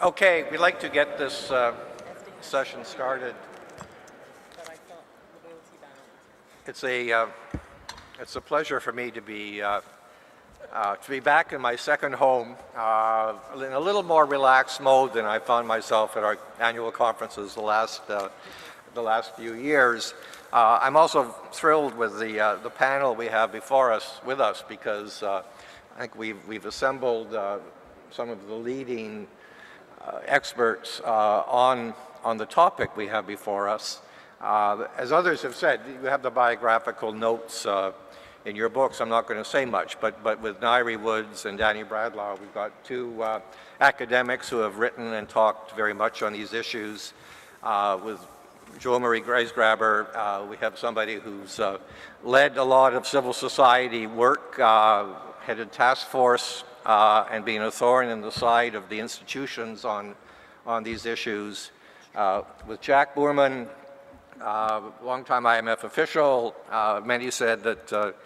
Okay, we'd like to get this session started. It's a pleasure for me to be back in my second home in a little more relaxed mode than I found myself at our annual conferences the last few years. I'm also thrilled with the panel we have before us with us because I think we've assembled some of the leading experts on the topic we have before us. As others have said, you have the biographical notes in your books. I'm not going to say much, but with Nairi Woods and Danny Bradlaugh, we've got two academics who have written and talked very much on these issues. With Joe Marie Graysgraber, we have somebody who's led a lot of civil society work, headed task force, and being a thorn in the side of the institutions on these issues. With Jack Boorman, longtime IMF official, many said that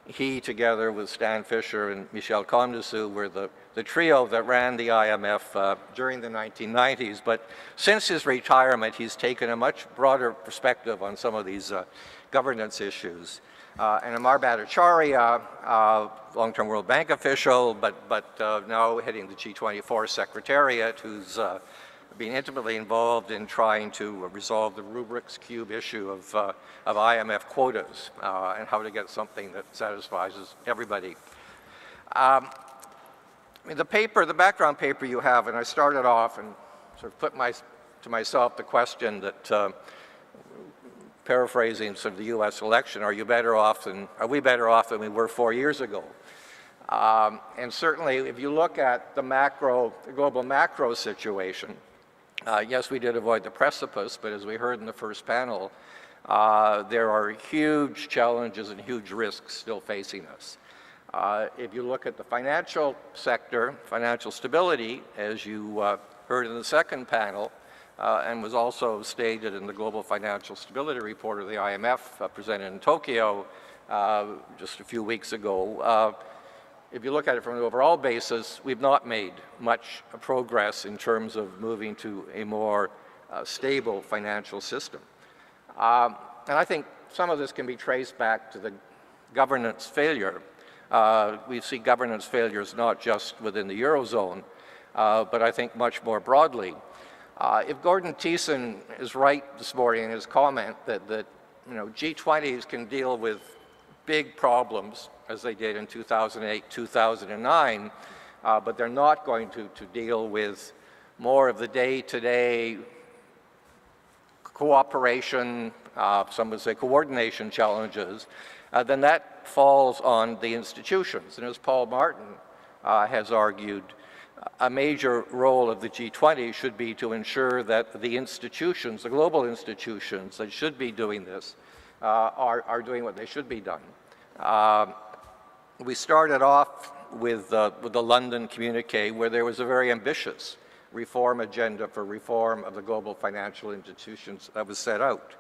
he, together with Stan Fisher and Michel Comdessous, were the trio that ran the IMF during the 1990s. But since his retirement, he's taken a much broader perspective on some of these governance issues. And Amar Bhattacharya, long-term World Bank official, but now heading the G24 Secretariat, who's been intimately involved in trying to resolve the Rubrik's Cube issue of IMF quotas and how to get something that satisfies everybody. The background paper you have, and I started off and sort of put to myself the question that, paraphrasing sort of the U.S. election, are we better off than we were 4 years ago? And certainly, if you look at the global macro situation, yes, we did avoid the precipice, but as we heard in the first panel, there are huge challenges and huge risks still facing us. If you look at the financial sector, financial stability, as you heard in the second panel, and was also stated in the Global Financial Stability Report of the IMF presented in Tokyo just a few weeks ago. If you look at it from an overall basis, we've not made much progress in terms of moving to a more stable financial system. And I think some of this can be traced back to the governance failure. We see governance failures not just within the Eurozone, but I think much more broadly. If Gordon Thiessen is right this morning in his comment that G20s can deal with big problems, as they did in 2008, 2009, but they're not going to deal with more of the day-to-day cooperation, some would say coordination challenges, then that falls on the institutions. And as Paul Martin has argued, a major role of the G20 should be to ensure that the institutions, the global institutions that should be doing this, are doing what they should be done. We started off with the London communique, where there was a very ambitious reform agenda for reform of the global financial institutions that was set out.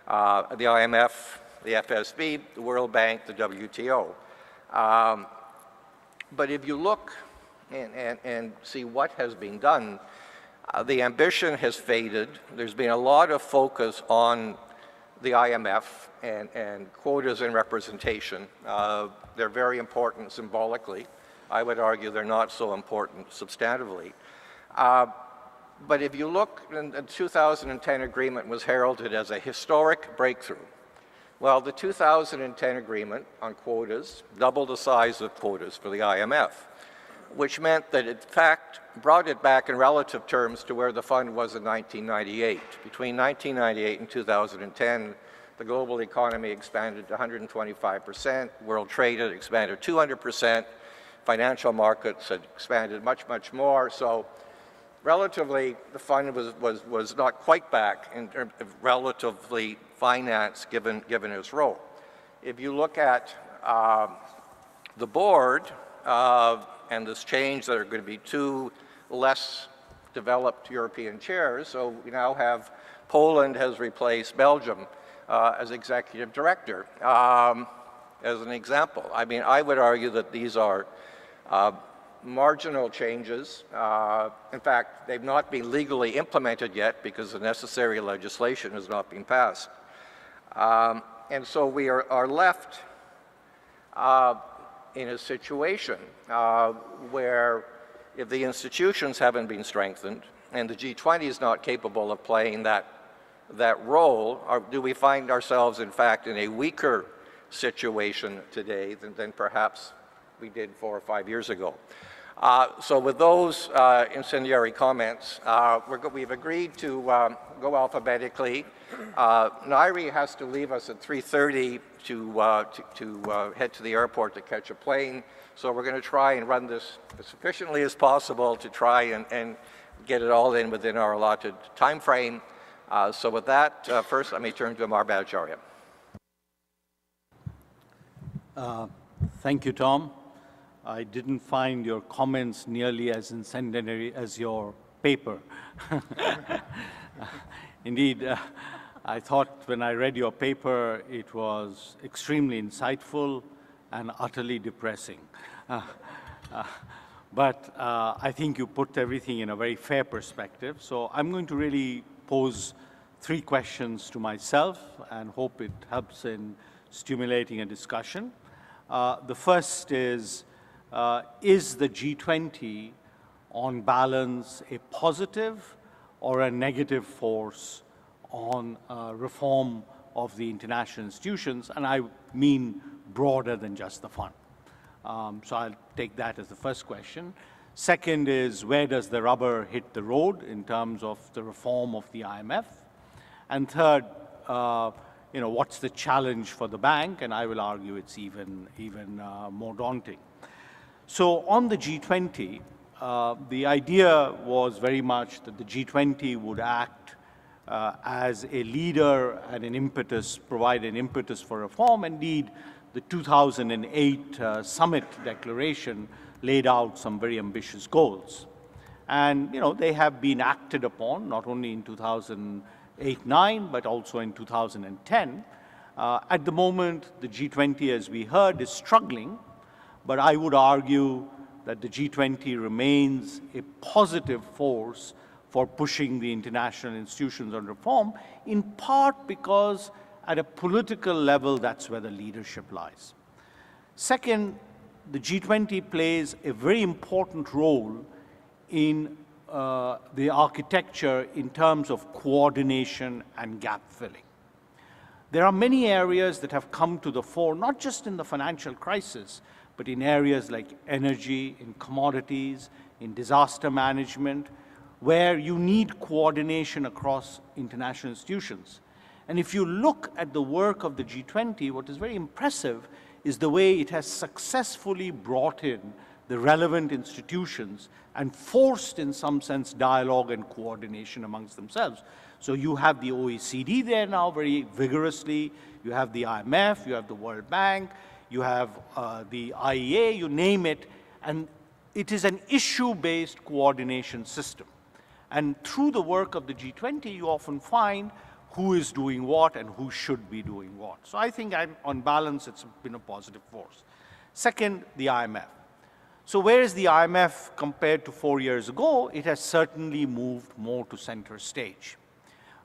The IMF, the FSB, the World Bank, the WTO. But if you look and see what has been done, the ambition has faded. There's been a lot of focus on the IMF and quotas and representation. They're very important symbolically. I would argue they're not so important substantively. But if you look, the 2010 agreement was heralded as a historic breakthrough. Well, the 2010 agreement on quotas doubled the size of quotas for the IMF, which meant that, in fact, brought it back in relative terms to where the fund was in 1998. Between 1998 and 2010, the global economy expanded to 125%, world trade had expanded 200%, financial markets had expanded much, much more. So relatively, the fund was not quite back in terms of relatively finance given its role. If you look at the board, and this change, there are going to be 2 less developed European chairs. So we now have Poland has replaced Belgium as executive director, as an example. I mean, I would argue that these are marginal changes. In fact, they've not been legally implemented yet because the necessary legislation has not been passed. And so we are left in a situation where if the institutions haven't been strengthened and the G20 is not capable of playing that role, do we find ourselves, in fact, in a weaker situation today than perhaps we did 4 or 5 years ago? So with those incendiary comments, we've agreed to go alphabetically. Nairi has to leave us at 3:30 to head to the airport to catch a plane. So we're going to try and run this as efficiently as possible to try and get it all in within our allotted time frame. So with that, first let me turn to Amar Bhattacharya. Thank you, Tom. I didn't find your comments nearly as incendiary as your paper. Indeed, I thought when I read your paper, it was extremely insightful and utterly depressing. But I think you put everything in a very fair perspective. So I'm going to really pose 3 questions to myself and hope it helps in stimulating a discussion. The first is the G20 on balance a positive or a negative force on reform of the international institutions? And I mean broader than just the fund. So I'll take that as the first question. Second is, where does the rubber hit the road in terms of the reform of the IMF? And third, what's the challenge for the bank? And I will argue it's even more daunting. So on the G20, the idea was very much that the G20 would act as a leader and an impetus, provide an impetus for reform. Indeed, the 2008 summit declaration laid out some very ambitious goals. And, they have been acted upon, not only in 2008-9, but also in 2010. At the moment, the G20, as we heard, is struggling. But I would argue that the G20 remains a positive force for pushing the international institutions on reform, in part because at a political level, that's where the leadership lies. Second, the G20 plays a very important role in the architecture in terms of coordination and gap filling. There are many areas that have come to the fore, not just in the financial crisis, but in areas like energy, in commodities, in disaster management, where you need coordination across international institutions. And if you look at the work of the G20, what is very impressive is the way it has successfully brought in the relevant institutions and forced, in some sense, dialogue and coordination amongst themselves. So you have the OECD there now very vigorously, you have the IMF, you have the World Bank, you have the IEA, you name it, and it is an issue-based coordination system. And through the work of the G20, you often find who is doing what and who should be doing what. So I think on balance, it's been a positive force. Second, the IMF. So where is the IMF compared to 4 years ago? It has certainly moved more to center stage.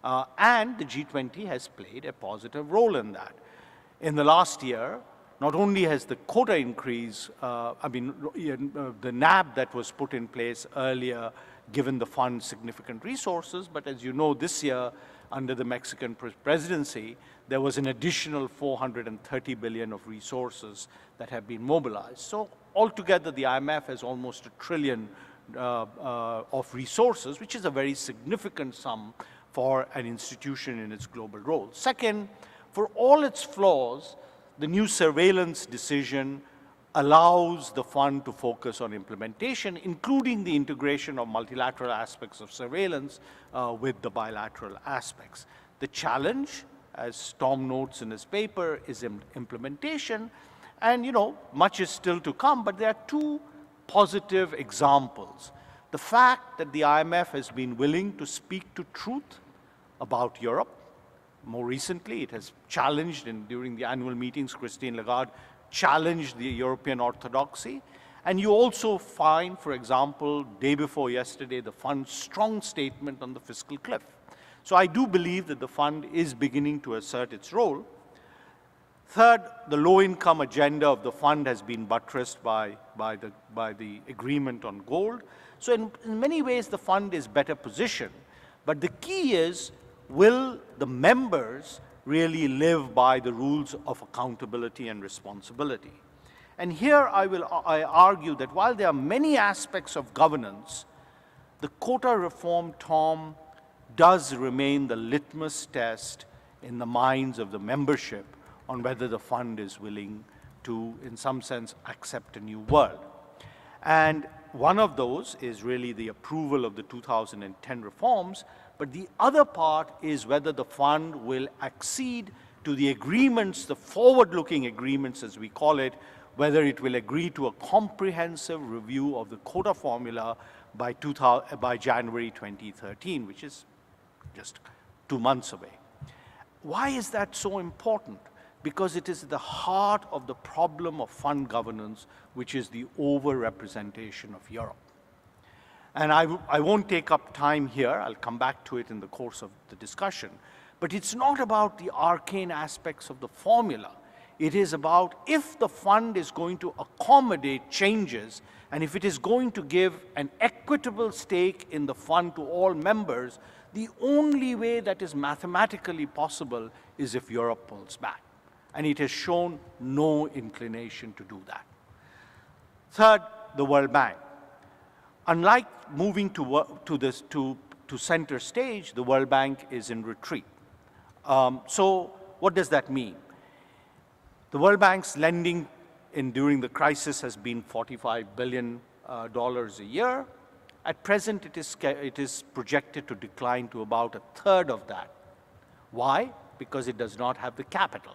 And the G20 has played a positive role in that. In the last year, not only has the quota increase, the NAB that was put in place earlier given the fund significant resources, but as you know, this year, under the Mexican presidency, there was an additional 430 billion of resources that have been mobilized. So altogether, the IMF has almost $1 trillion of resources, which is a very significant sum for an institution in its global role. Second, for all its flaws, the new surveillance decision allows the fund to focus on implementation, including the integration of multilateral aspects of surveillance with the bilateral aspects. The challenge, as Tom notes in his paper, is implementation. And, much is still to come, but there are 2 positive examples. The fact that the IMF has been willing to speak to truth about Europe. More recently, it has challenged, and during the annual meetings, Christine Lagarde challenged the European orthodoxy. And you also find, for example, day before yesterday, the fund's strong statement on the fiscal cliff. So I do believe that the fund is beginning to assert its role. Third, the low-income agenda of the fund has been buttressed by the agreement on gold. So in many ways, the fund is better positioned. But the key is, will the members really live by the rules of accountability and responsibility? And here I argue that while there are many aspects of governance, the quota reform, Tom, does remain the litmus test in the minds of the membership on whether the fund is willing to, in some sense, accept a new world. And one of those is really the approval of the 2010 reforms, but the other part is whether the fund will accede to the agreements, the forward-looking agreements, as we call it, whether it will agree to a comprehensive review of the quota formula by January 2013, which is just 2 months away. Why is that so important? Because it is the heart of the problem of fund governance, which is the over-representation of Europe. And I won't take up time here. I'll come back to it in the course of the discussion. But it's not about the arcane aspects of the formula. It is about if the fund is going to accommodate changes, and if it is going to give an equitable stake in the fund to all members, the only way that is mathematically possible is if Europe pulls back. And it has shown no inclination to do that. Third, the World Bank. Unlike moving to center stage, the World Bank is in retreat. So what does that mean? The World Bank's lending during the crisis has been $45 billion a year. At present, it is projected to decline to about a third of that. Why? Because it does not have the capital.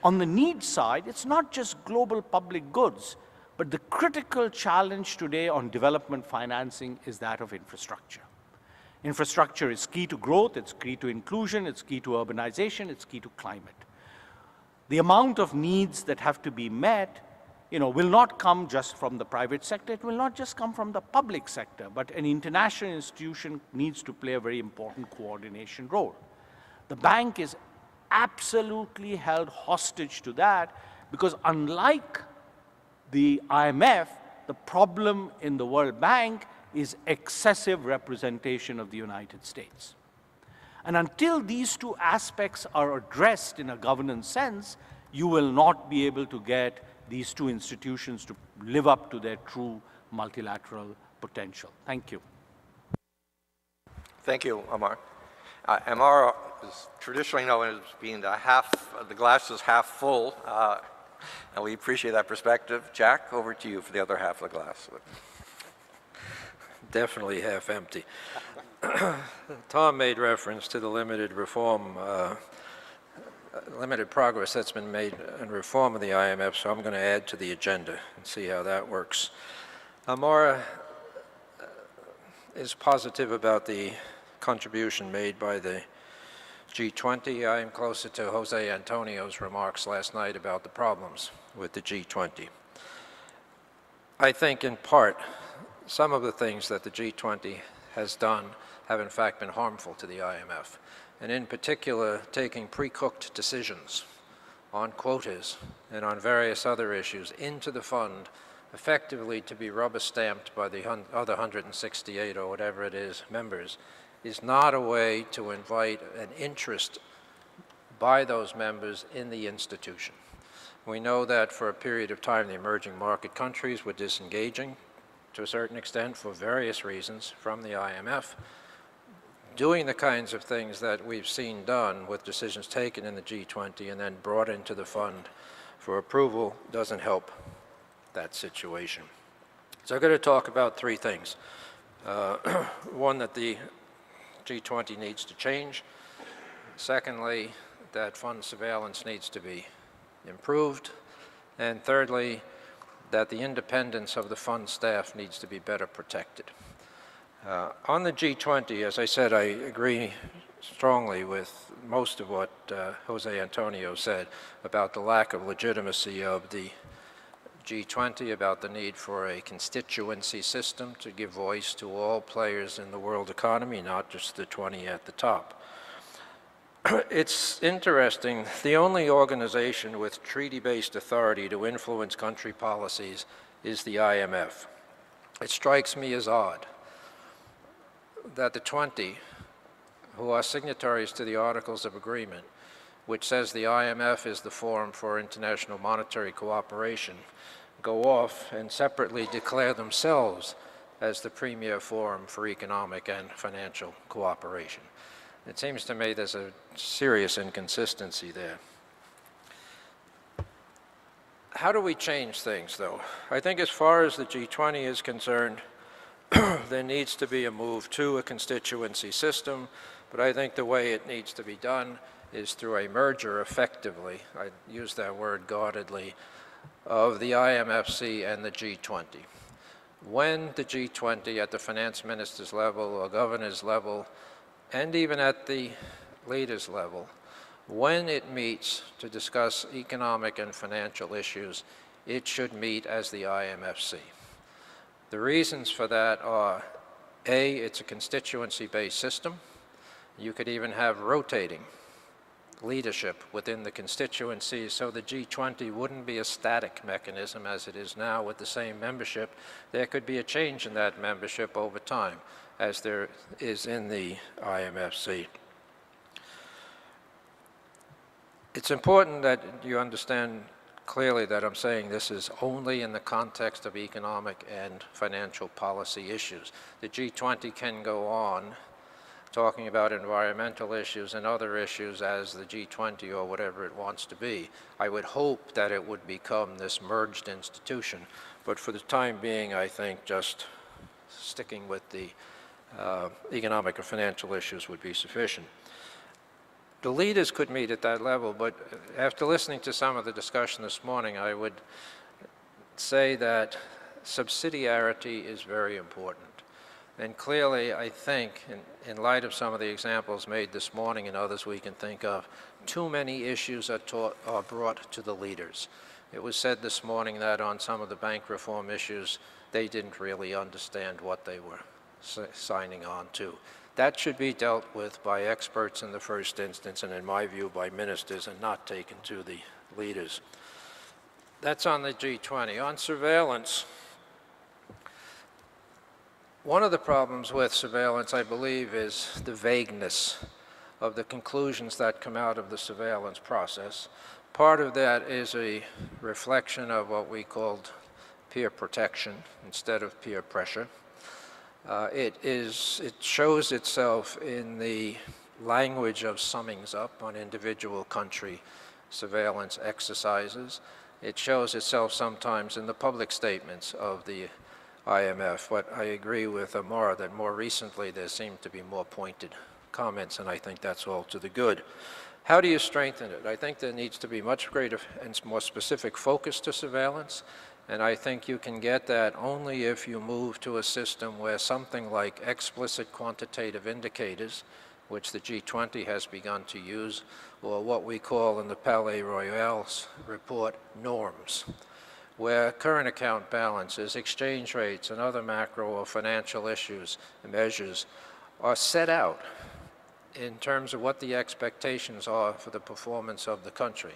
On the need side, it's not just global public goods, but the critical challenge today on development financing is that of infrastructure. Infrastructure is key to growth, it's key to inclusion, it's key to urbanization, it's key to climate. The amount of needs that have to be met, will not come just from the private sector, it will not just come from the public sector, but an international institution needs to play a very important coordination role. The bank is absolutely held hostage to that because unlike the IMF, the problem in the World Bank is excessive representation of the United States. And until these two aspects are addressed in a governance sense, you will not be able to get these two institutions to live up to their true multilateral potential. Thank you. Thank you, Amar. Amar is traditionally known as being the glass is half full, and we appreciate that perspective. Jack, over to you for the other half of the glass. Definitely half empty. Tom made reference to the limited progress that's been made in reform of the IMF, so I'm going to add to the agenda and see how that works. Amara is positive about the contribution made by the G20. I am closer to Jose Antonio's remarks last night about the problems with the G20. I think in part, some of the things that the G20 has done have in fact been harmful to the IMF, and in particular taking pre-cooked decisions on quotas and on various other issues into the fund effectively to be rubber-stamped by the other 168 or whatever it is members is not a way to invite an interest by those members in the institution. We know that for a period of time the emerging market countries were disengaging to a certain extent for various reasons from the IMF. Doing the kinds of things that we've seen done with decisions taken in the G20 and then brought into the fund for approval doesn't help that situation. So I'm going to talk about three things. One, that the G20 needs to change. Secondly, that fund surveillance needs to be improved. And thirdly, that the independence of the fund staff needs to be better protected. On the G20, as I said, I agree strongly with most of what Jose Antonio said about the lack of legitimacy of the G20 about the need for a constituency system to give voice to all players in the world economy, not just the 20 at the top. It's interesting, the only organization with treaty-based authority to influence country policies is the IMF. It strikes me as odd that the 20, who are signatories to the Articles of Agreement, which says the IMF is the forum for international monetary cooperation, go off and separately declare themselves as the premier forum for economic and financial cooperation. It seems to me there's a serious inconsistency there. How do we change things, though? I think as far as the G20 is concerned, there needs to be a move to a constituency system, but I think the way it needs to be done is through a merger effectively, I use that word guardedly, of the IMFC and the G20. When the G20 at the finance ministers level or governors level, and even at the leaders level, when it meets to discuss economic and financial issues, it should meet as the IMFC. The reasons for that are, A, it's a constituency-based system. You could even have rotating leadership within the constituencies, so the G20 wouldn't be a static mechanism as it is now with the same membership. There could be a change in that membership over time, as there is in the IMFC. It's important that you understand clearly that I'm saying this is only in the context of economic and financial policy issues. The G20 can go on talking about environmental issues and other issues as the G20 or whatever it wants to be. I would hope that it would become this merged institution, but for the time being, I think just sticking with the economic or financial issues would be sufficient. The leaders could meet at that level, but after listening to some of the discussion this morning, I would say that subsidiarity is very important. And clearly, I think, in light of some of the examples made this morning and others we can think of, too many issues are brought to the leaders. It was said this morning that on some of the bank reform issues, they didn't really understand what they were signing on to. That should be dealt with by experts in the first instance, and in my view, by ministers, and not taken to the leaders. That's on the G20. On surveillance, one of the problems with surveillance, I believe, is the vagueness of the conclusions that come out of the surveillance process. Part of that is a reflection of what we called peer protection instead of peer pressure. It shows itself in the language of summings up on individual country surveillance exercises. It shows itself sometimes in the public statements of the IMF, but I agree with Amara that more recently there seem to be more pointed comments, and I think that's all to the good. How do you strengthen it? I think there needs to be much greater and more specific focus to surveillance, and I think you can get that only if you move to a system where something like explicit quantitative indicators, which the G20 has begun to use, or what we call in the Palais Royal's report, norms, where current account balances, exchange rates, and other macro or financial issues and measures are set out in terms of what the expectations are for the performance of the country.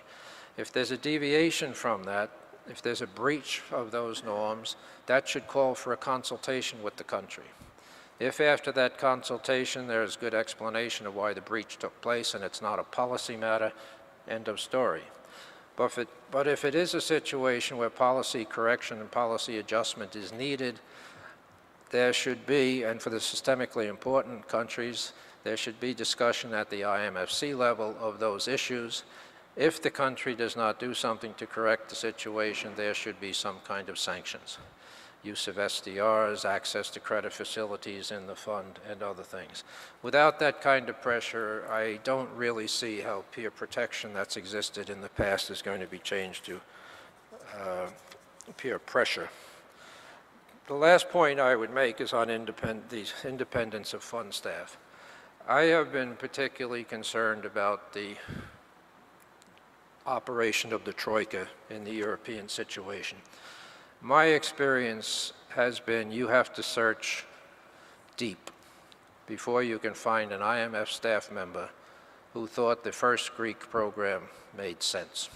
If there's a deviation from that, if there's a breach of those norms, that should call for a consultation with the country. If after that consultation there is good explanation of why the breach took place and it's not a policy matter, end of story. But if it is a situation where policy correction and policy adjustment is needed, there should be, and for the systemically important countries, there should be discussion at the IMFC level of those issues. If the country does not do something to correct the situation, there should be some kind of sanctions. Use of SDRs, access to credit facilities in the fund, and other things. Without that kind of pressure, I don't really see how peer protection that's existed in the past is going to be changed to peer pressure. The last point I would make is on the independence of fund staff. I have been particularly concerned about the operation of the Troika in the European situation. My experience has been you have to search deep before you can find an IMF staff member who thought the first Greek program made sense.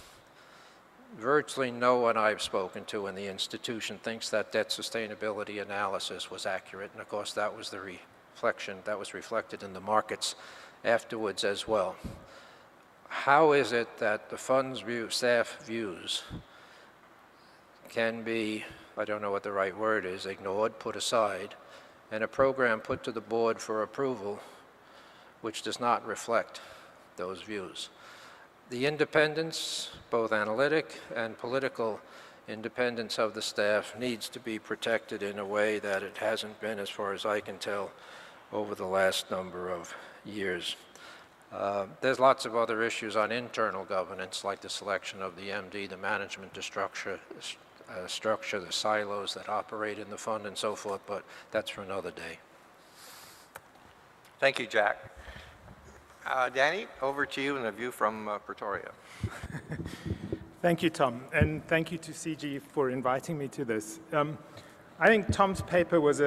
Virtually no one I've spoken to in the institution thinks that debt sustainability analysis was accurate, and of course that was the reflection that was reflected in the markets afterwards as well. How is it that the fund's staff views can be, I don't know what the right word is, ignored, put aside, and a program put to the board for approval which does not reflect those views? The independence, both analytic and political independence of the staff, needs to be protected in a way that it hasn't been, as far as I can tell, over the last number of years. There's lots of other issues on internal governance, like the selection of the MD, the management structure, the silos that operate in the fund and so forth, but that's for another day. Thank you, Jack. Danny, over to you and a view from Pretoria. Thank you, Tom, and thank you to CIGI for inviting me to this. I think Tom's paper was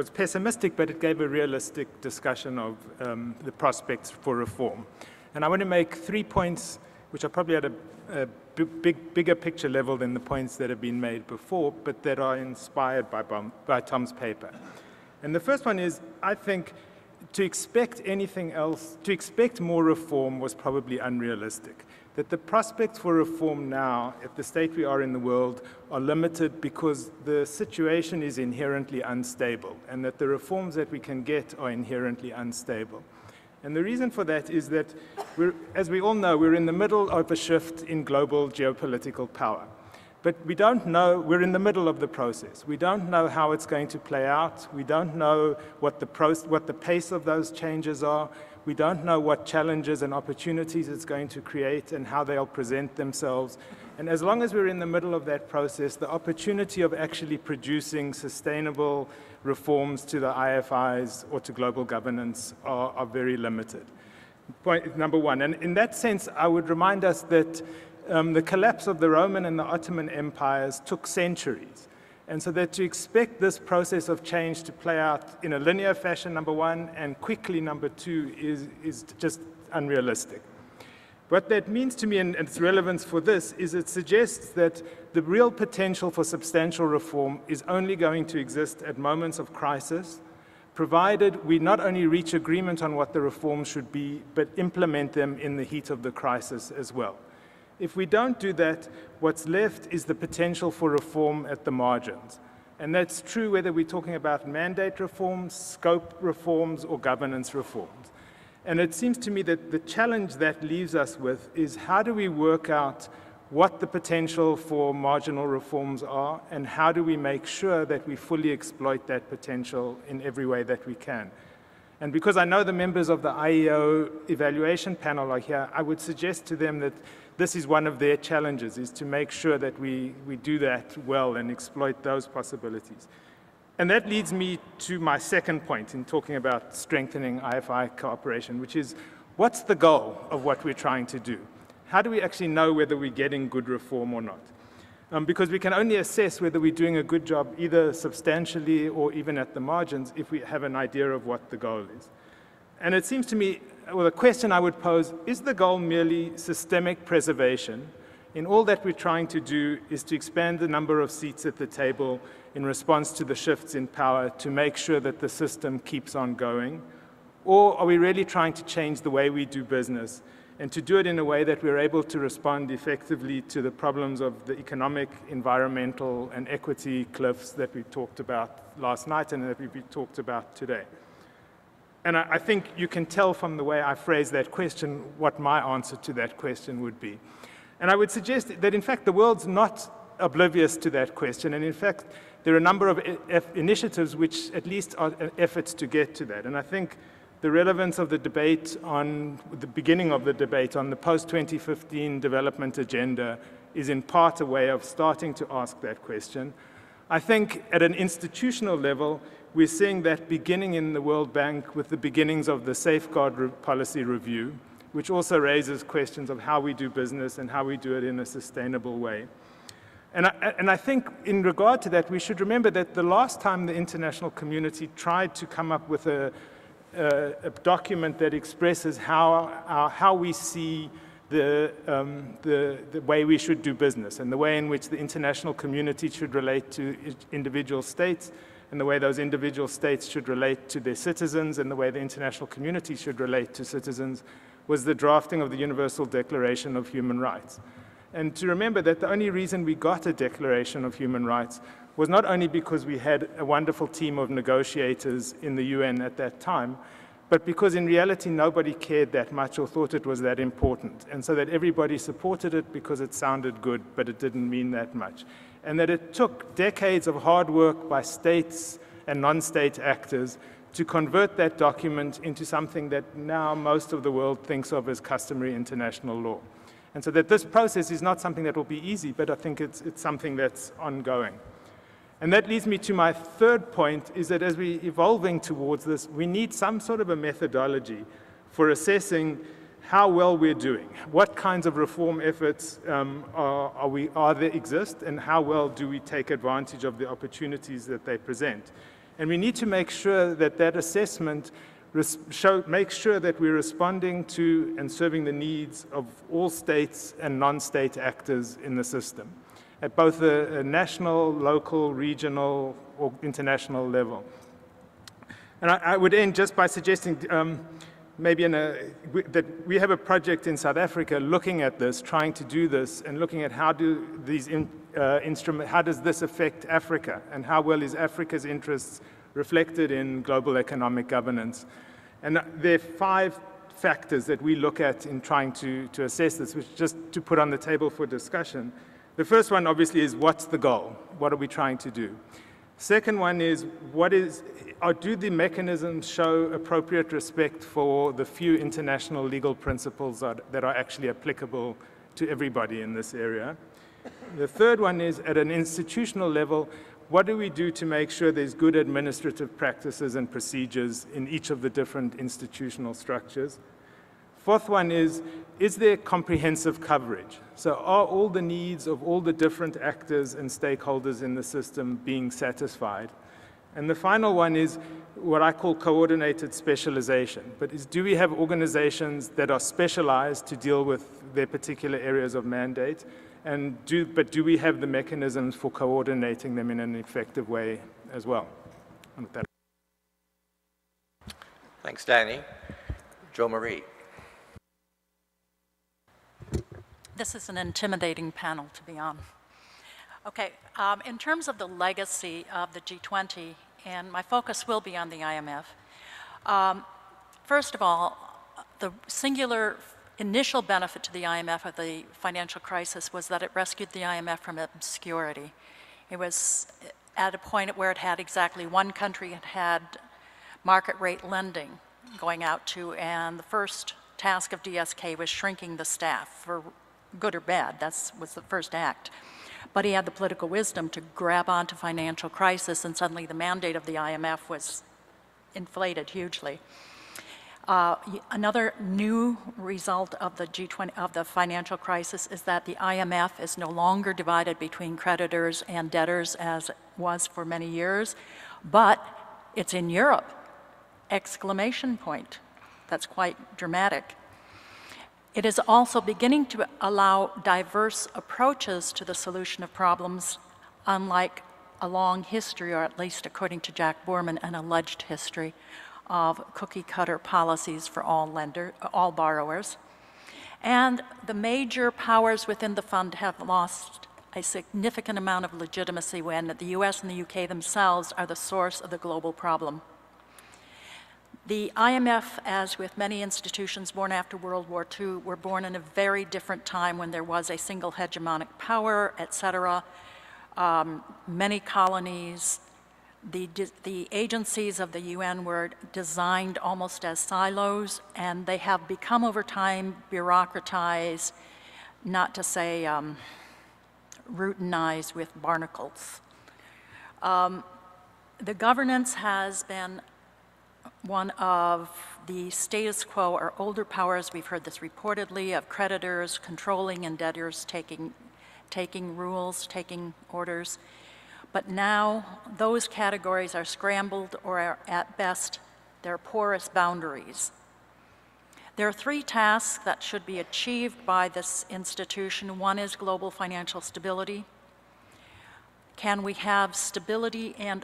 pessimistic, but it gave a realistic discussion of the prospects for reform. And I want to make 3 points, which are probably at a bigger picture level than the points that have been made before, but that are inspired by Tom's paper. And the first one is, I think, to expect anything else, to expect more reform was probably unrealistic. That the prospects for reform now, at the state we are in the world, are limited because the situation is inherently unstable, and that the reforms that we can get are inherently unstable. And the reason for that is that, as we all know, we're in the middle of a shift in global geopolitical power. But we don't know, we're in the middle of the process. We don't know how it's going to play out. We don't know what the pace of those changes are. We don't know what challenges and opportunities it's going to create and how they'll present themselves. And as long as we're in the middle of that process, the opportunity of actually producing sustainable reforms to the IFIs or to global governance are very limited. Point number one. And in that sense, I would remind us that the collapse of the Roman and the Ottoman empires took centuries. And so that to expect this process of change to play out in a linear fashion, number one, and quickly, number two, is just unrealistic. What that means to me, and its relevance for this, is it suggests that the real potential for substantial reform is only going to exist at moments of crisis, provided we not only reach agreement on what the reforms should be, but implement them in the heat of the crisis as well. If we don't do that, what's left is the potential for reform at the margins. And that's true whether we're talking about mandate reforms, scope reforms, or governance reforms. And it seems to me that the challenge that leaves us with is how do we work out what the potential for marginal reforms are, and how do we make sure that we fully exploit that potential in every way that we can. And because I know the members of the IEO evaluation panel are here, I would suggest to them that this is one of their challenges, is to make sure that we do that well and exploit those possibilities. And that leads me to my second point in talking about strengthening IFI cooperation, which is, what's the goal of what we're trying to do? How do we actually know whether we're getting good reform or not? Because we can only assess whether we're doing a good job either substantially or even at the margins if we have an idea of what the goal is. And it seems to me, well, the question I would pose, is the goal merely systemic preservation? In all that we're trying to do is to expand the number of seats at the table in response to the shifts in power to make sure that the system keeps on going? Or are we really trying to change the way we do business and to do it in a way that we're able to respond effectively to the problems of the economic, environmental, and equity cliffs that we talked about last night and that we talked about today? And I think you can tell from the way I phrase that question what my answer to that question would be. And I would suggest that, in fact, the world's not oblivious to that question. And in fact, there are a number of initiatives which at least are efforts to get to that. And I think the relevance of the debate on the beginning of the debate on the post-2015 development agenda is in part a way of starting to ask that question. I think at an institutional level, we're seeing that beginning in the World Bank with the beginnings of the safeguard policy review, which also raises questions of how we do business and how we do it in a sustainable way. And I think in regard to that, we should remember that the last time the international community tried to come up with a document that expresses how we see the way we should do business and the way in which the international community should relate to individual states and the way those individual states should relate to their citizens and the way the international community should relate to citizens was the drafting of the Universal Declaration of Human Rights. And to remember that the only reason we got a Declaration of Human Rights was not only because we had a wonderful team of negotiators in the UN at that time, but because in reality nobody cared that much or thought it was that important. And so that everybody supported it because it sounded good, but it didn't mean that much. And that it took decades of hard work by states and non-state actors to convert that document into something that now most of the world thinks of as customary international law. And so that this process is not something that will be easy, but I think it's something that's ongoing. And that leads me to my third point, is that as we're evolving towards this, we need some sort of a methodology for assessing how well we're doing. What kinds of reform efforts exist, and how well do we take advantage of the opportunities that they present? And we need to make sure that that assessment makes sure that we're responding to and serving the needs of all states and non-state actors in the system, at both a national, local, regional, or international level. And I would end just by suggesting that we have a project in South Africa looking at this, trying to do this, and looking at how do these how does this affect Africa, and how well is Africa's interests reflected in global economic governance. And there are 5 factors that we look at in trying to assess this, which just to put on the table for discussion. The first one, obviously, is what's the goal? What are we trying to do? Second one is, do the mechanisms show appropriate respect for the few international legal principles that are actually applicable to everybody in this area? The third one is, at an institutional level, what do we do to make sure there's good administrative practices and procedures in each of the different institutional structures? Fourth one is there comprehensive coverage? So are all the needs of all the different actors and stakeholders in the system being satisfied? And the final one is what I call coordinated specialization. Do we have organizations that are specialized to deal with their particular areas of mandate? But do we have the mechanisms for coordinating them in an effective way as well? And with that. Thanks, Danny. Jo Marie. This is an intimidating panel to be on. Okay, in terms of the legacy of the G20, and my focus will be on the IMF, first of all, the singular initial benefit to the IMF of the financial crisis was that it rescued the IMF from obscurity. It was at a point where it had exactly one country it had market rate lending going out to, and the first task of DSK was shrinking the staff, for good or bad. That was the first act. But he had the political wisdom to grab onto financial crisis, and suddenly the mandate of the IMF was inflated hugely. Another new result of the G20, of the financial crisis, is that the IMF is no longer divided between creditors and debtors as it was for many years, but it's in Europe, exclamation point. That's quite dramatic. It is also beginning to allow diverse approaches to the solution of problems, unlike a long history, or at least according to Jack Borman, an alleged history of cookie-cutter policies for all borrowers. And the major powers within the fund have lost a significant amount of legitimacy when the US and the UK themselves are the source of the global problem. The IMF, as with many institutions born after World War II, were born in a very different time when there was a single hegemonic power, etc. Many colonies. The agencies of the UN were designed almost as silos, and they have become over time bureaucratized, not to say routinized with barnacles. The governance has been one of the status quo or older powers. We've heard this reportedly, of creditors controlling and debtors taking taking rules, taking orders. But now those categories are scrambled or are at best their porous boundaries. There are three tasks that should be achieved by this institution. One is global financial stability. Can we have stability and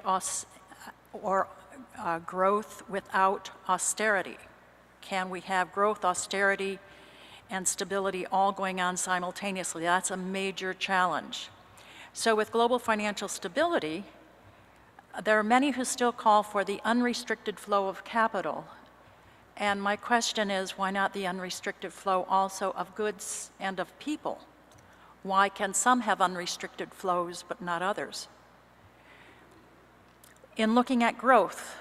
growth without austerity? Can we have growth, austerity, and stability all going on simultaneously? That's a major challenge. So with global financial stability, there are many who still call for the unrestricted flow of capital. And my question is, why not the unrestricted flow also of goods and of people? Why can some have unrestricted flows but not others? In looking at growth,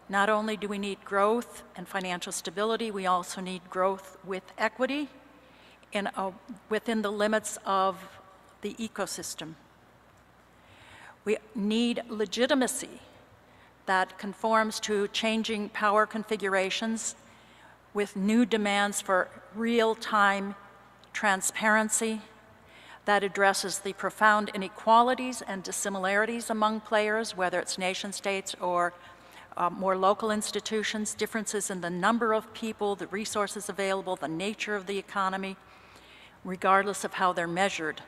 not only do we need growth and financial stability, we also need growth with equity within the limits of the ecosystem. We need legitimacy that conforms to changing power configurations with new demands for real-time transparency that addresses the profound inequalities and dissimilarities among players, whether it's nation states or more local institutions, differences in the number of people, the resources available, the nature of the economy, regardless of how they're measured.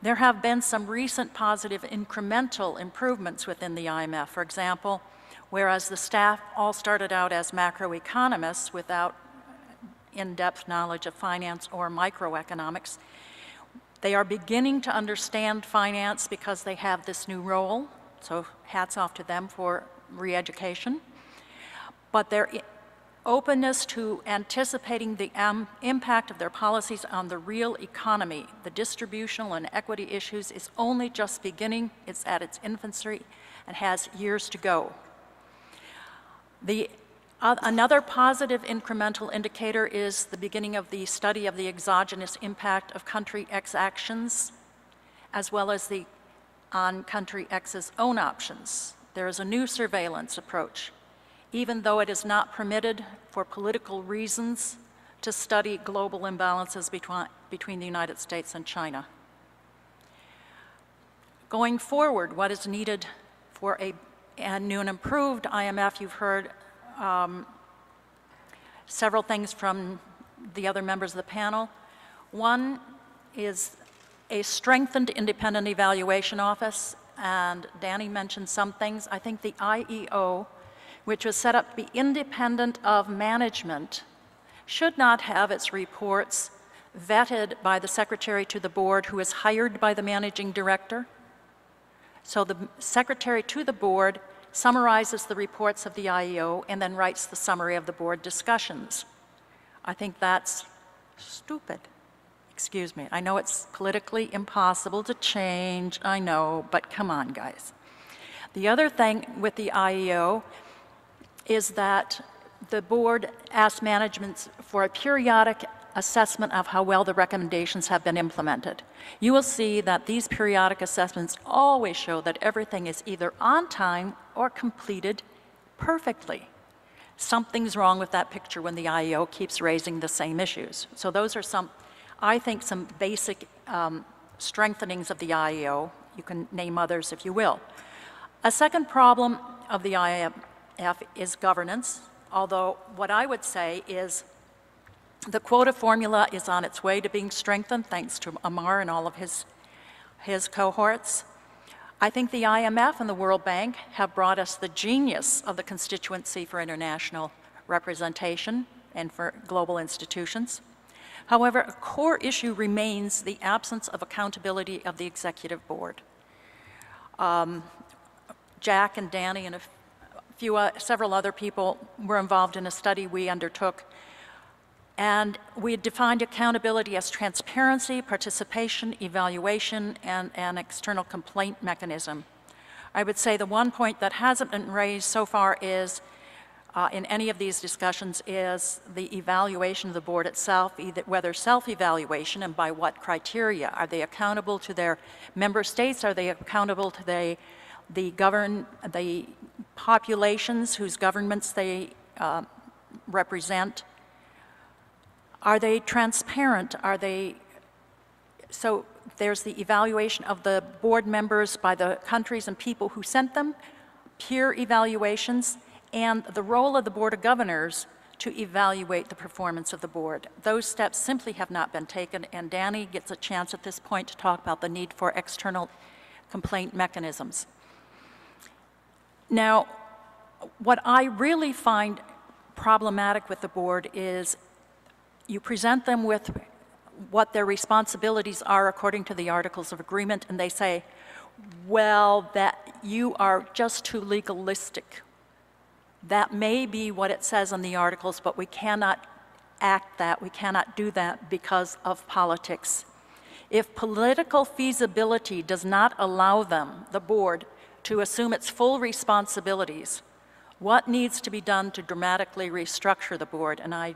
There have been some recent positive incremental improvements within the IMF. For example, whereas the staff all started out as macroeconomists without in-depth knowledge of finance or microeconomics, they are beginning to understand finance because they have this new role, so hats off to them for re-education. But their openness to anticipating the impact of their policies on the real economy, the distributional and equity issues, is only just beginning. It's at its infancy and has years to go. Another positive incremental indicator is the beginning of the study of the exogenous impact of country X actions, as well as on country X's own options. There is a new surveillance approach, even though it is not permitted for political reasons to study global imbalances between the United States and China. Going forward, what is needed for a new and improved IMF? You've heard several things from the other members of the panel. One is a strengthened independent evaluation office, and Danny mentioned some things. I think the IEO, which was set up to be independent of management, should not have its reports vetted by the secretary to the board, who is hired by the managing director. So the secretary to the board summarizes the reports of the IEO and then writes the summary of the board discussions. I think that's stupid. Excuse me. I know it's politically impossible to change, I know, but come on, guys. The other thing with the IEO is that the board asked management for a periodic assessment of how well the recommendations have been implemented. You will see that these periodic assessments always show that everything is either on time or completed perfectly. Something's wrong with that picture when the IEO keeps raising the same issues. So those are some, I think, some basic strengthenings of the IEO. You can name others if you will. A second problem of the IMF is governance, although what I would say is the quota formula is on its way to being strengthened, thanks to Amar and all of his cohorts. I think the IMF and the World Bank have brought us the genius of the constituency for international representation and for global institutions. However, a core issue remains the absence of accountability of the executive board. Jack and Danny and several other people were involved in a study we undertook, and we defined accountability as transparency, participation, evaluation, and an external complaint mechanism. I would say the one point that hasn't been raised so far is, in any of these discussions, is the evaluation of the board itself, either whether self-evaluation and by what criteria. Are they accountable to their member states? Are they accountable to the populations whose governments they represent? Are they transparent? So There's the evaluation of the board members by the countries and people who sent them, peer evaluations, and the role of the Board of Governors to evaluate the performance of the board. Those steps simply have not been taken, and Danny gets a chance at this point to talk about the need for external complaint mechanisms. Now, what I really find problematic with the board is you present them with what their responsibilities are according to the Articles of Agreement, and they say, well, that you are just too legalistic. That may be what it says in the Articles, but we cannot act that, we cannot do that because of politics. If political feasibility does not allow them, the board, to assume its full responsibilities, what needs to be done to dramatically restructure the board? And I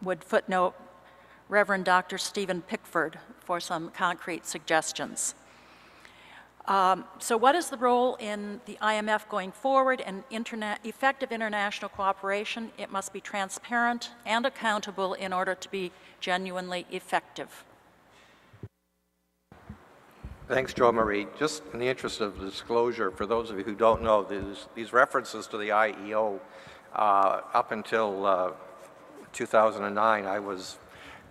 would footnote Reverend Dr. Stephen Pickford for some concrete suggestions. So what is the role in the IMF going forward and effective international cooperation? It must be transparent and accountable in order to be genuinely effective. Thanks, Jo Marie. Just in the interest of disclosure, for those of you who don't know, these references to the IEO, up until 2009, I was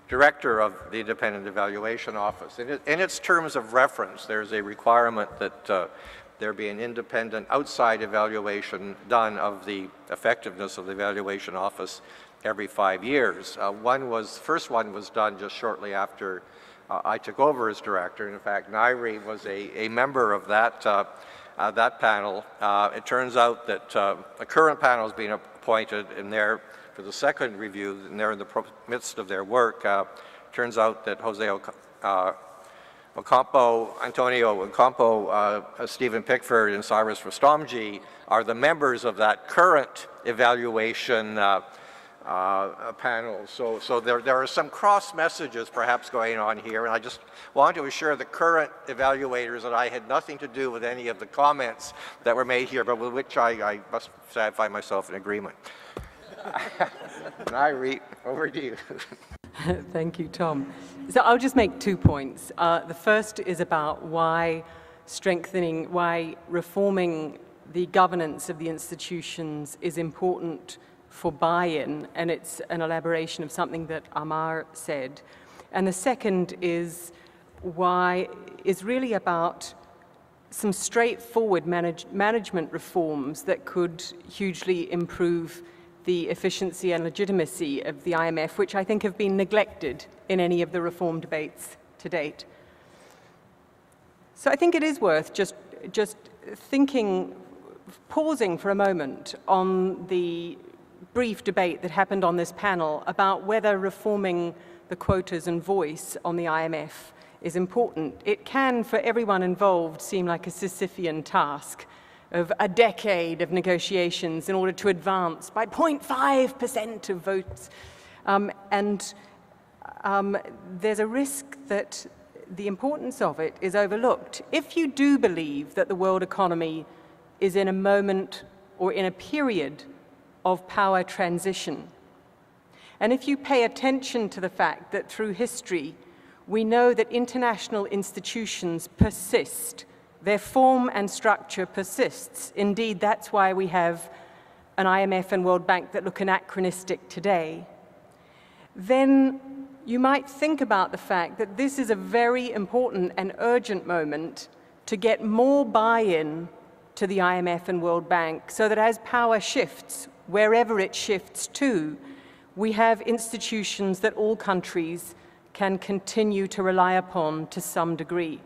director of the Independent Evaluation Office. In its terms of reference, there's a requirement that there be an independent outside evaluation done of the effectiveness of the Evaluation Office every 5 years. First one was done just shortly after I took over as director. And in fact, Nairi was a member of that, that panel. It turns out that a current panel is being appointed in there for the second review, and they're in the midst of their work. Turns out that Antonio Ocampo, Stephen Pickford, and Cyrus Rastomji are the members of that current evaluation panel. So there are some cross messages perhaps going on here, and I just want to assure the current evaluators that I had nothing to do with any of the comments that were made here, but with which I must say I find myself in agreement. Nairi, over to you. Thank you, Tom. So I'll just make 2 points. The first is about why reforming the governance of the institutions is important for buy-in, and it's an elaboration of something that Amar said. And the second is really about some straightforward management reforms that could hugely improve the efficiency and legitimacy of the IMF, which I think have been neglected in any of the reform debates to date. So I think it is worth just pausing for a moment on the brief debate that happened on this panel about whether reforming the quotas and voice on the IMF is important. It can, for everyone involved, seem like a Sisyphean task of a decade of negotiations in order to advance by 0.5% of votes. There's a risk that the importance of it is overlooked. If you do believe that the world economy is in a moment or in a period of power transition, and if you pay attention to the fact that through history, we know that international institutions persist, their form and structure persists. Indeed, that's why we have an IMF and World Bank that look anachronistic today. Then you might think about the fact that this is a very important and urgent moment to get more buy-in to the IMF and World Bank so that as power shifts, wherever it shifts to, we have institutions that all countries can continue to rely upon to some degree.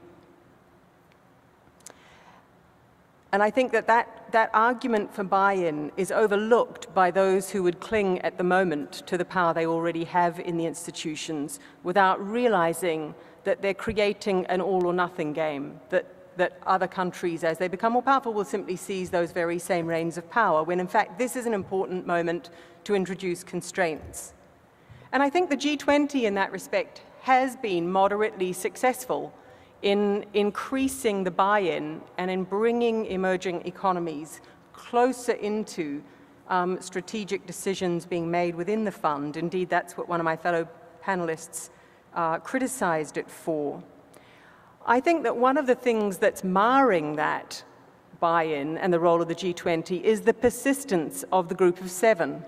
And I think that argument for buy-in is overlooked by those who would cling at the moment to the power they already have in the institutions without realizing that they're creating an all-or-nothing game, that other countries, as they become more powerful, will simply seize those very same reins of power, when in fact this is an important moment to introduce constraints. And I think the G20 in that respect has been moderately successful in increasing the buy-in and in bringing emerging economies closer into strategic decisions being made within the fund. Indeed, that's what one of my fellow panelists criticized it for. I think that one of the things that's marring that buy-in and the role of the G20 is the persistence of the Group of Seven.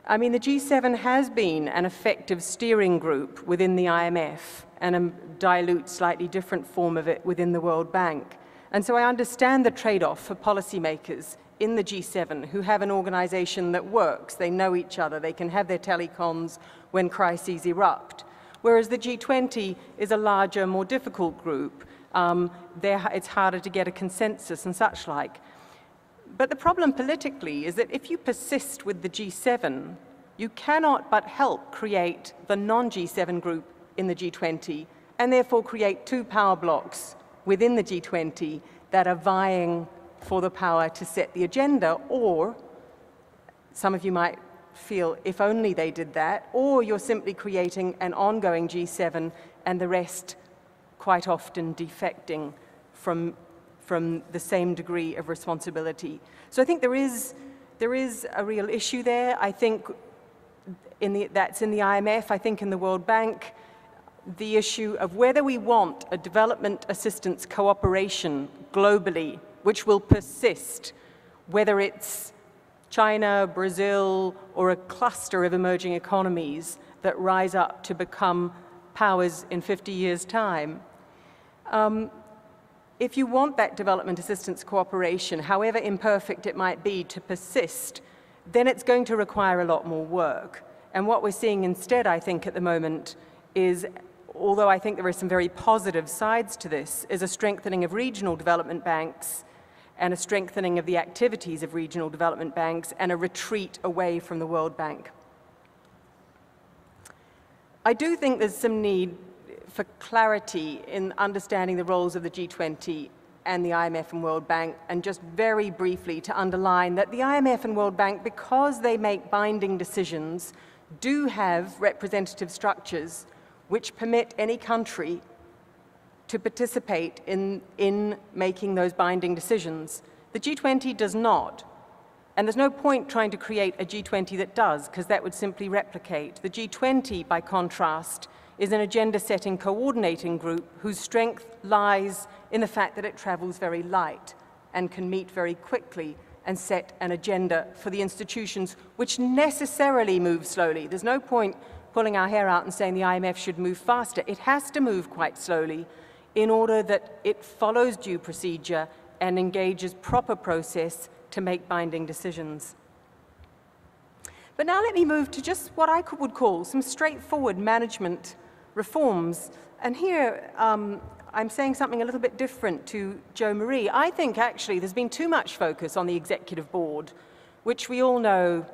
I mean, the G7 has been an effective steering group within the IMF and a dilute, slightly different form of it within the World Bank. And so I understand the trade-off for policymakers in the G7 who have an organization that works. They know each other. They can have their telecoms when crises erupt. Whereas the G20 is a larger, more difficult group. It's harder to get a consensus and such like. But the problem politically is that if you persist with the G7, you cannot but help create the non-G7 group in the G20, and therefore create two power blocks within the G20 that are vying for the power to set the agenda, or some of you might feel if only they did that, or you're simply creating an ongoing G7 and the rest quite often defecting from the same degree of responsibility. So I think there is a real issue there. I think that's in the IMF. I think in the World Bank, the issue of whether we want a development assistance cooperation globally, which will persist, whether it's China, Brazil, or a cluster of emerging economies that rise up to become powers in 50 years' time. If you want that development assistance cooperation, however imperfect it might be, to persist, then it's going to require a lot more work. And what we're seeing instead, I think, at the moment is, although I think there are some very positive sides to this, is a strengthening of regional development banks and a strengthening of the activities of regional development banks and a retreat away from the World Bank. I do think there's some need for clarity in understanding the roles of the G20 and the IMF and World Bank, and just very briefly to underline that the IMF and World Bank, because they make binding decisions, do have representative structures which permit any country to participate in making those binding decisions. The G20 does not. And there's no point trying to create a G20 that does, because that would simply replicate. The G20, by contrast, is an agenda-setting coordinating group whose strength lies in the fact that it travels very light and can meet very quickly and set an agenda for the institutions which necessarily move slowly. There's no point pulling our hair out and saying the IMF should move faster. It has to move quite slowly in order that it follows due procedure and engages proper process to make binding decisions. But now let me move to just what I would call some straightforward management reforms. And here I'm saying something a little bit different to Jo Marie. I think actually there's been too much focus on the executive board, which we all know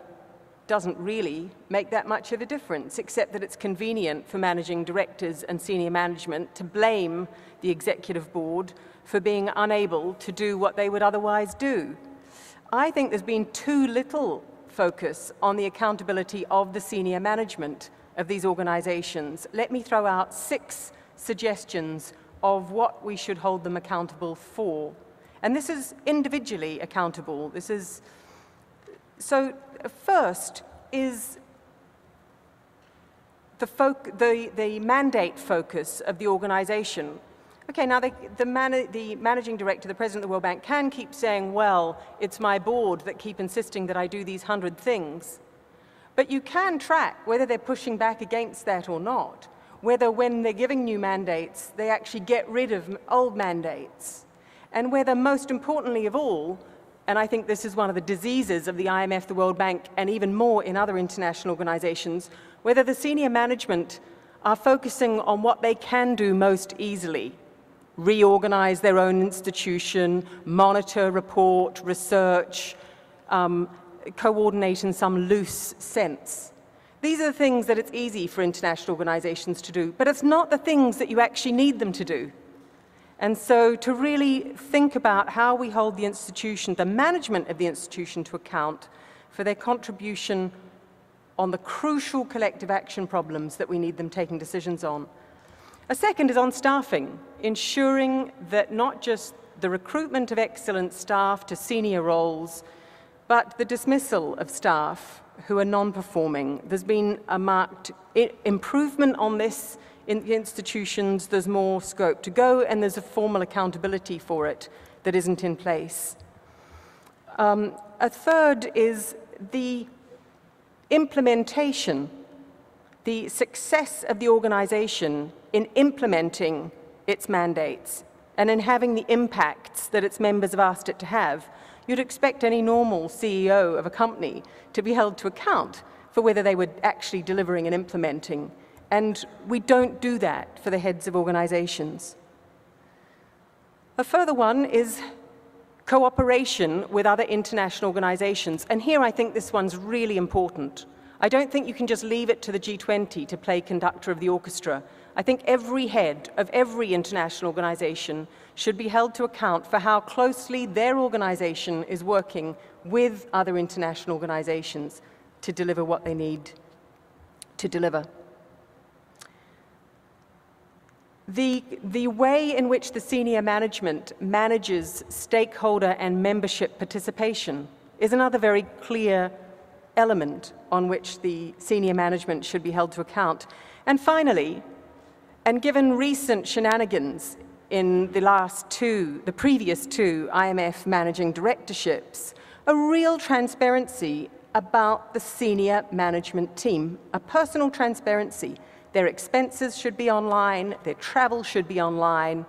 doesn't really make that much of a difference, except that it's convenient for managing directors and senior management to blame the executive board for being unable to do what they would otherwise do. I think there's been too little focus on the accountability of the senior management of these organizations. Let me throw out 6 suggestions of what we should hold them accountable for. And this is individually accountable. So first is the mandate focus of the organization. Okay, now the managing director, the president of the World Bank, can keep saying, well, it's my board that keep insisting that I do these 100 things. But you can track whether they're pushing back against that or not, whether when they're giving new mandates, they actually get rid of old mandates, and whether, most importantly of all, and I think this is one of the diseases of the IMF, the World Bank, and even more in other international organizations, whether the senior management are focusing on what they can do most easily: reorganize their own institution, monitor, report, research, coordinate in some loose sense. These are the things that it's easy for international organizations to do, but it's not the things that you actually need them to do. And so to really think about how we hold the institution, the management of the institution, to account for their contribution on the crucial collective action problems that we need them taking decisions on. A second is on staffing, ensuring that not just the recruitment of excellent staff to senior roles, but the dismissal of staff who are non-performing. There's been a marked improvement on this in the institutions, there's more scope to go, and there's a formal accountability for it that isn't in place. A third is the implementation, the success of the organization in implementing its mandates and in having the impacts that its members have asked it to have. You'd expect any normal CEO of a company to be held to account for whether they were actually delivering and implementing. And we don't do that for the heads of organizations. A further one is cooperation with other international organizations. And here I think this one's really important. I don't think you can just leave it to the G20 to play conductor of the orchestra. I think every head of every international organization should be held to account for how closely their organization is working with other international organizations to deliver what they need to deliver. The way in which the senior management manages stakeholder and membership participation is another very clear element on which the senior management should be held to account. And finally, and given recent shenanigans in the previous two IMF managing directorships, a real transparency about the senior management team, a personal transparency. Their expenses should be online, their travel should be online.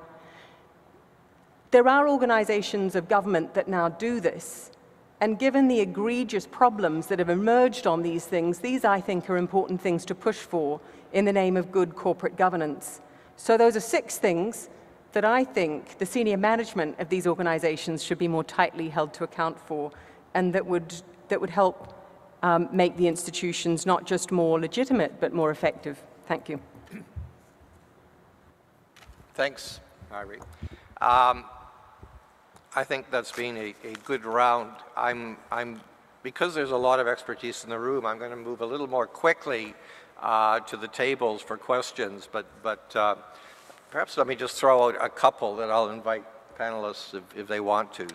There are organizations of government that now do this, and given the egregious problems that have emerged on these things, these, I think, are important things to push for in the name of good corporate governance. So those are 6 things that I think the senior management of these organizations should be more tightly held to account for, and that would help make the institutions not just more legitimate, but more effective. Thank you. Thanks, Irene. I think that's been a good round. Because there's a lot of expertise in the room, I'm going to move a little more quickly to the tables for questions, but perhaps let me just throw out a couple that I'll invite panelists, if they want to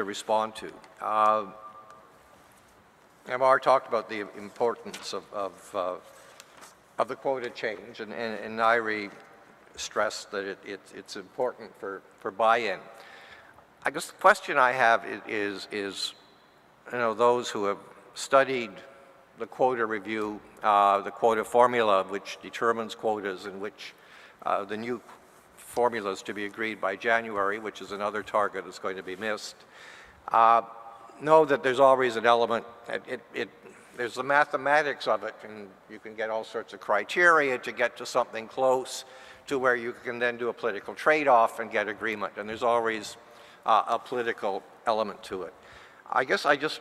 respond to. Amar talked about the importance of the quota change, and Nairi stressed that it's important for buy-in. I guess the question I have is those who have studied the quota review, the quota formula, which determines quotas, and which the new formulas to be agreed by January, which is another target that's going to be missed, know that there's always an element, there's the mathematics of it, and you can get all sorts of criteria to get to something close to where you can then do a political trade-off and get agreement, and there's always a political element to it. I guess I just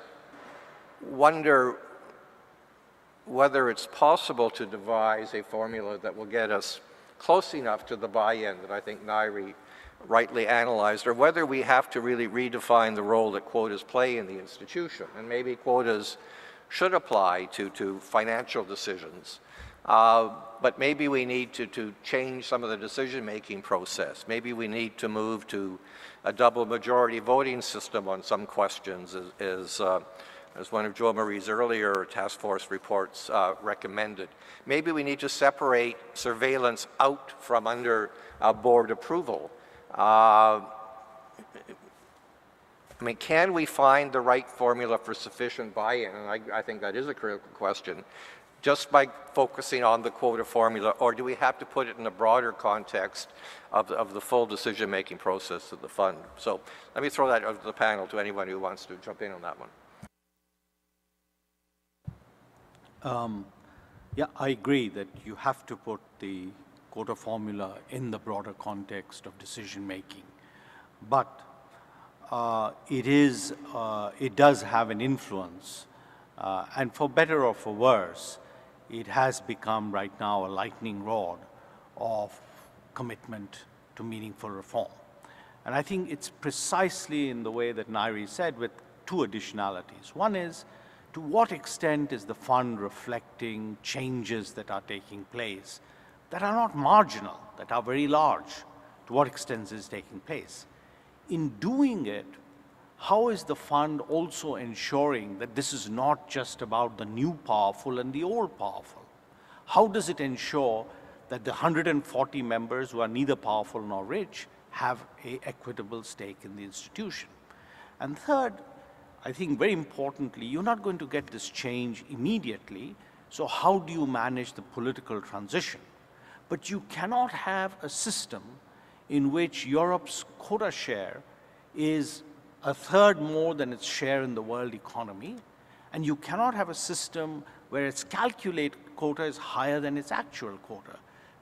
wonder whether it's possible to devise a formula that will get us close enough to the buy-in that I think Nairi rightly analyzed, or whether we have to really redefine the role that quotas play in the institution. And maybe quotas should apply to financial decisions, but maybe we need to change some of the decision-making process. Maybe we need to move to a double majority voting system on some questions, as one of Jo Marie's earlier task force reports recommended. Maybe we need to separate surveillance out from under board approval. I mean, can we find the right formula for sufficient buy-in? And I think that is a critical question, just by focusing on the quota formula, or do we have to put it in a broader context of the full decision-making process of the fund? So let me throw that out to the panel, to anyone who wants to jump in on that one. Yeah, I agree that you have to put the quota formula in the broader context of decision-making. But it does have an influence, and for better or for worse, it has become right now a lightning rod of commitment to meaningful reform. And I think it's precisely in the way that Nairi said, with 2 additionalities. One is, to what extent is the fund reflecting changes that are taking place that are not marginal, that are very large? To what extent is taking place? In doing it, how is the fund also ensuring that this is not just about the new powerful and the old powerful? How does it ensure that the 140 members who are neither powerful nor rich have an equitable stake in the institution? And third, I think very importantly, you're not going to get this change immediately, so how do you manage the political transition? But you cannot have a system in which Europe's quota share is a third more than its share in the world economy, and you cannot have a system where its calculated quota is higher than its actual quota.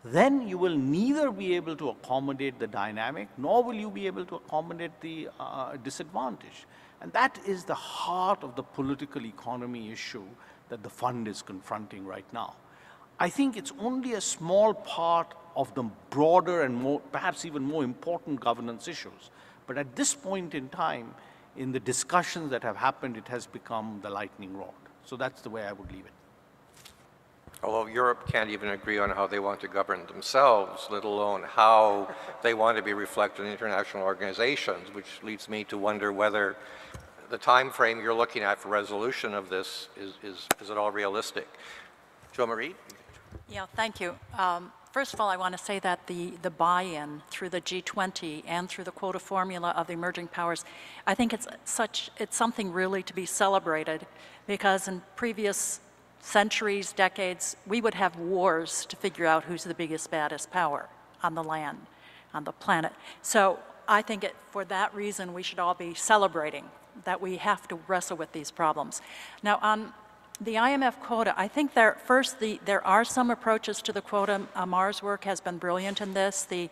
Then you will neither be able to accommodate the dynamic, nor will you be able to accommodate the disadvantage. And that is the heart of the political economy issue that the fund is confronting right now. I think it's only a small part of the broader and more, perhaps even more important governance issues. But at this point in time, in the discussions that have happened, it has become the lightning rod. So that's the way I would leave it. Although Europe can't even agree on how they want to govern themselves, let alone how they want to be reflected in international organizations, which leads me to wonder whether the time frame you're looking at for resolution of this is at all realistic. Jo Marie? Yeah, thank you. First of all, I want to say that the buy-in through the G20 and through the quota formula of the emerging powers, I think it's something really to be celebrated, because in previous centuries, decades, we would have wars to figure out who's the biggest, baddest power on the land, on the planet. So I think for that reason, we should all be celebrating that we have to wrestle with these problems. Now, on the IMF quota, I think there are some approaches to the quota. Amar's work has been brilliant in this. The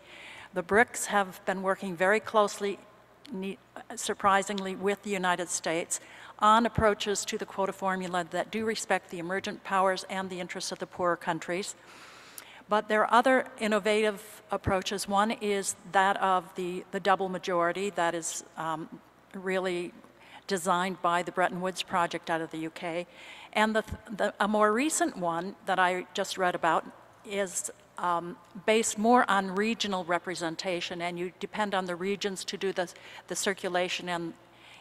BRICS have been working very closely, surprisingly, with the United States on approaches to the quota formula that do respect the emergent powers and the interests of the poorer countries. But there are other innovative approaches. One is that of the double majority that is really designed by the Bretton Woods project out of the UK. And a more recent one that I just read about is based more on regional representation, and you depend on the regions to do the circulation, and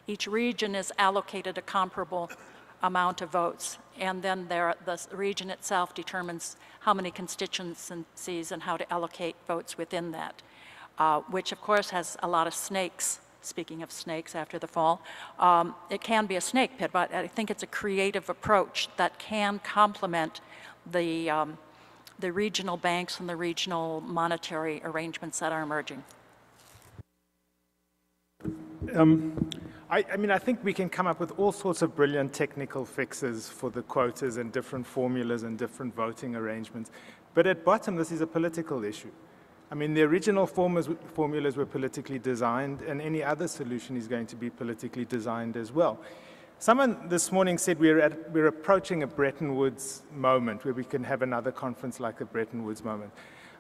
each region is allocated a comparable amount of votes. And then the region itself determines how many constituencies and how to allocate votes within that, which of course has a lot of snakes. Speaking of snakes after the fall, it can be a snake pit, but I think it's a creative approach that can complement the regional banks and the regional monetary arrangements that are emerging. I mean, I think we can come up with all sorts of brilliant technical fixes for the quotas and different formulas and different voting arrangements. But at bottom, this is a political issue. I mean, the original formulas were politically designed, and any other solution is going to be politically designed as well. Someone this morning said we're approaching a Bretton Woods moment where we can have another conference like a Bretton Woods moment.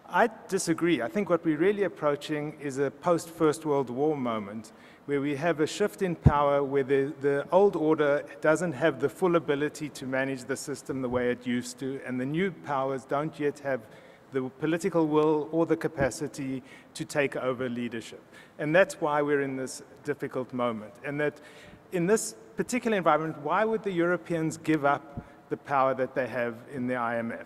I disagree. I think what we're really approaching is a post-First World War moment where we have a shift in power where the old order doesn't have the full ability to manage the system the way it used to, and the new powers don't yet have the political will or the capacity to take over leadership. And that's why we're in this difficult moment. And that in this particular environment, why would the Europeans give up the power that they have in the IMF?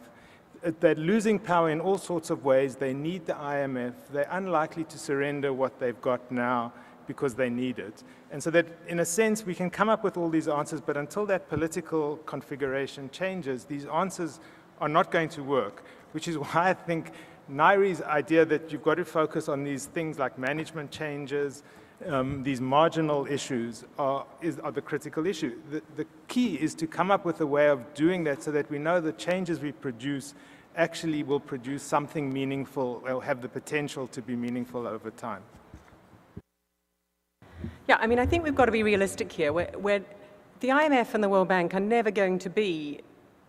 They're losing power in all sorts of ways. They need the IMF. They're unlikely to surrender what they've got now because they need it. And so that, in a sense, we can come up with all these answers, but until that political configuration changes, these answers are not going to work, which is why I think Nairi's idea that you've got to focus on these things like management changes, these marginal issues are the critical issue. The key is to come up with a way of doing that so that we know the changes we produce actually will produce something meaningful or have the potential to be meaningful over time. Yeah, I mean, I think we've got to be realistic here. Where the IMF and the World Bank are never going to be,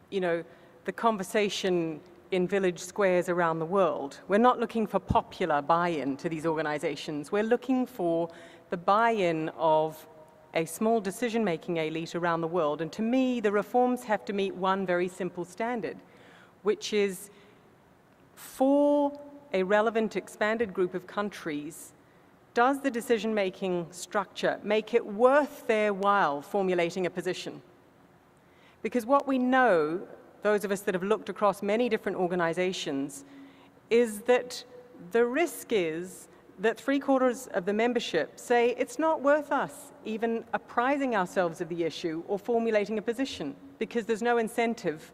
you know, the conversation in village squares around the world. We're not looking for popular buy-in to these organizations. We're looking for the buy-in of a small decision-making elite around the world. And to me, the reforms have to meet one very simple standard, which is for a relevant expanded group of countries, does the decision-making structure make it worth their while formulating a position? Because what we know those of us that have looked across many different organizations, is that the risk is that 3/4 of the membership say it's not worth us even apprising ourselves of the issue or formulating a position, because there's no incentive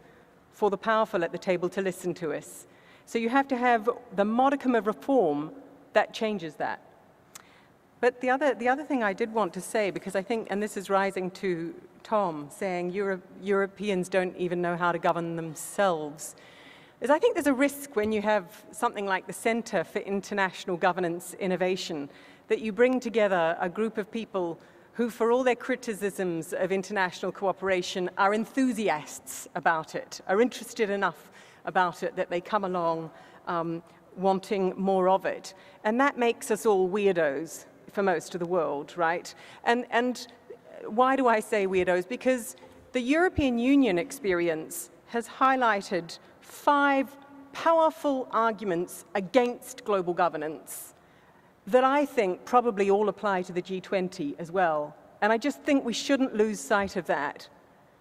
for the powerful at the table to listen to us. So you have to have the modicum of reform that changes that. But the other thing I did want to say, because I think, and this is rising to Tom, saying Europeans don't even know how to govern themselves, is I think there's a risk when you have something like the Center for International Governance Innovation, that you bring together a group of people who, for all their criticisms of international cooperation, are enthusiasts about it, are interested enough about it that they come along wanting more of it. And that makes us all weirdos for most of the world, right? And why do I say weirdos? Because the European Union experience has highlighted 5 powerful arguments against global governance that I think probably all apply to the G20 as well. And I just think we shouldn't lose sight of that.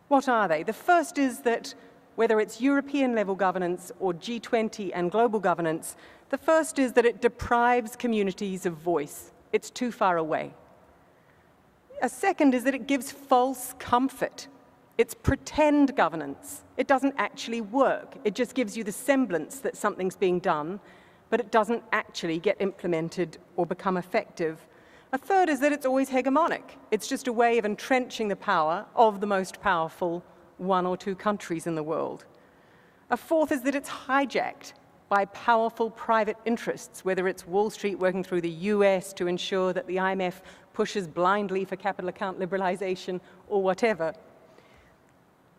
What are they? The first is that whether it's European level governance or G20 and global governance, the first is that it deprives communities of voice. It's too far away. A second is that it gives false comfort. It's pretend governance. It doesn't actually work. It just gives you the semblance that something's being done, but it doesn't actually get implemented or become effective. A third is that it's always hegemonic. It's just a way of entrenching the power of the most powerful 1 or 2 countries in the world. A fourth is that it's hijacked by powerful private interests, whether it's Wall Street working through the US to ensure that the IMF pushes blindly for capital account liberalization or whatever.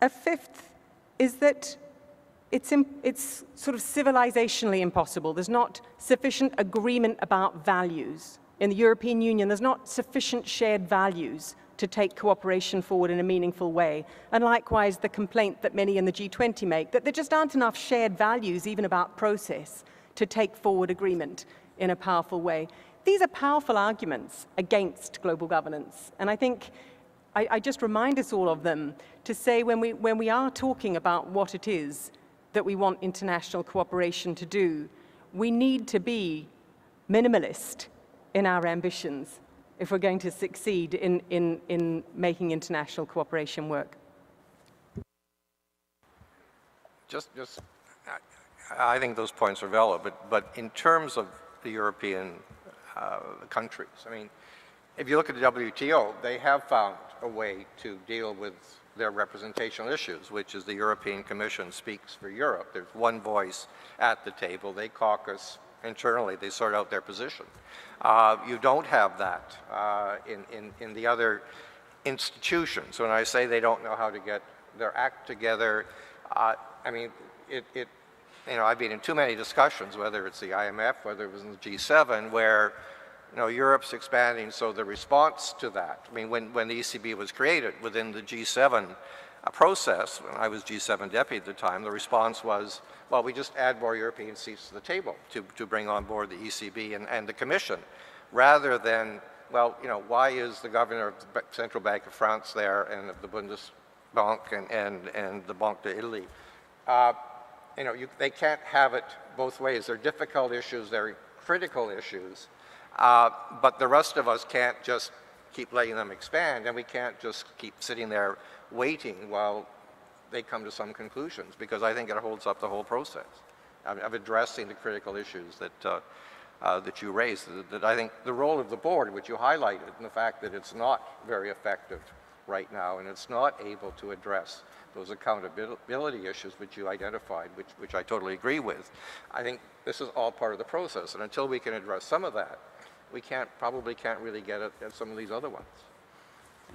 A fifth is that it's sort of civilizationally impossible. There's not sufficient agreement about values. In the European Union, there's not sufficient shared values to take cooperation forward in a meaningful way. And likewise, the complaint that many in the G20 make, that there just aren't enough shared values, even about process, to take forward agreement in a powerful way. These are powerful arguments against global governance. And I think I just remind us all of them to say when we are talking about what it is that we want international cooperation to do, we need to be minimalist in our ambitions if we're going to succeed in making international cooperation work. I think those points are valid, but in terms of the European countries, I mean, if you look at the WTO, they have found a way to deal with their representational issues, which is the European Commission speaks for Europe. There's one voice at the table. They caucus internally. They sort out their position. You don't have that in the other institutions. When I say they don't know how to get their act together, I mean, you know, I've been in too many discussions, whether it's the IMF, whether it was in the G7, where you know, Europe's expanding, so the response to that, I mean, when the ECB was created within the G7 process, when I was G7 deputy at the time, the response was, well, we just add more European seats to the table to bring on board the ECB and the Commission, rather than, well, you know, why is the governor of the Central Bank of France there and of the Bundesbank and the Banque d'Italie? You know, they can't have it both ways. They're difficult issues, they're critical issues. But the rest of us can't just keep letting them expand, and we can't just keep sitting there waiting while they come to some conclusions, because I think it holds up the whole process of addressing the critical issues that you raised. That I think the role of the board, which you highlighted, and the fact that it's not very effective right now, and it's not able to address those accountability issues which you identified, which I totally agree with. I think this is all part of the process, and until we can address some of that, we probably can't really get at some of these other ones.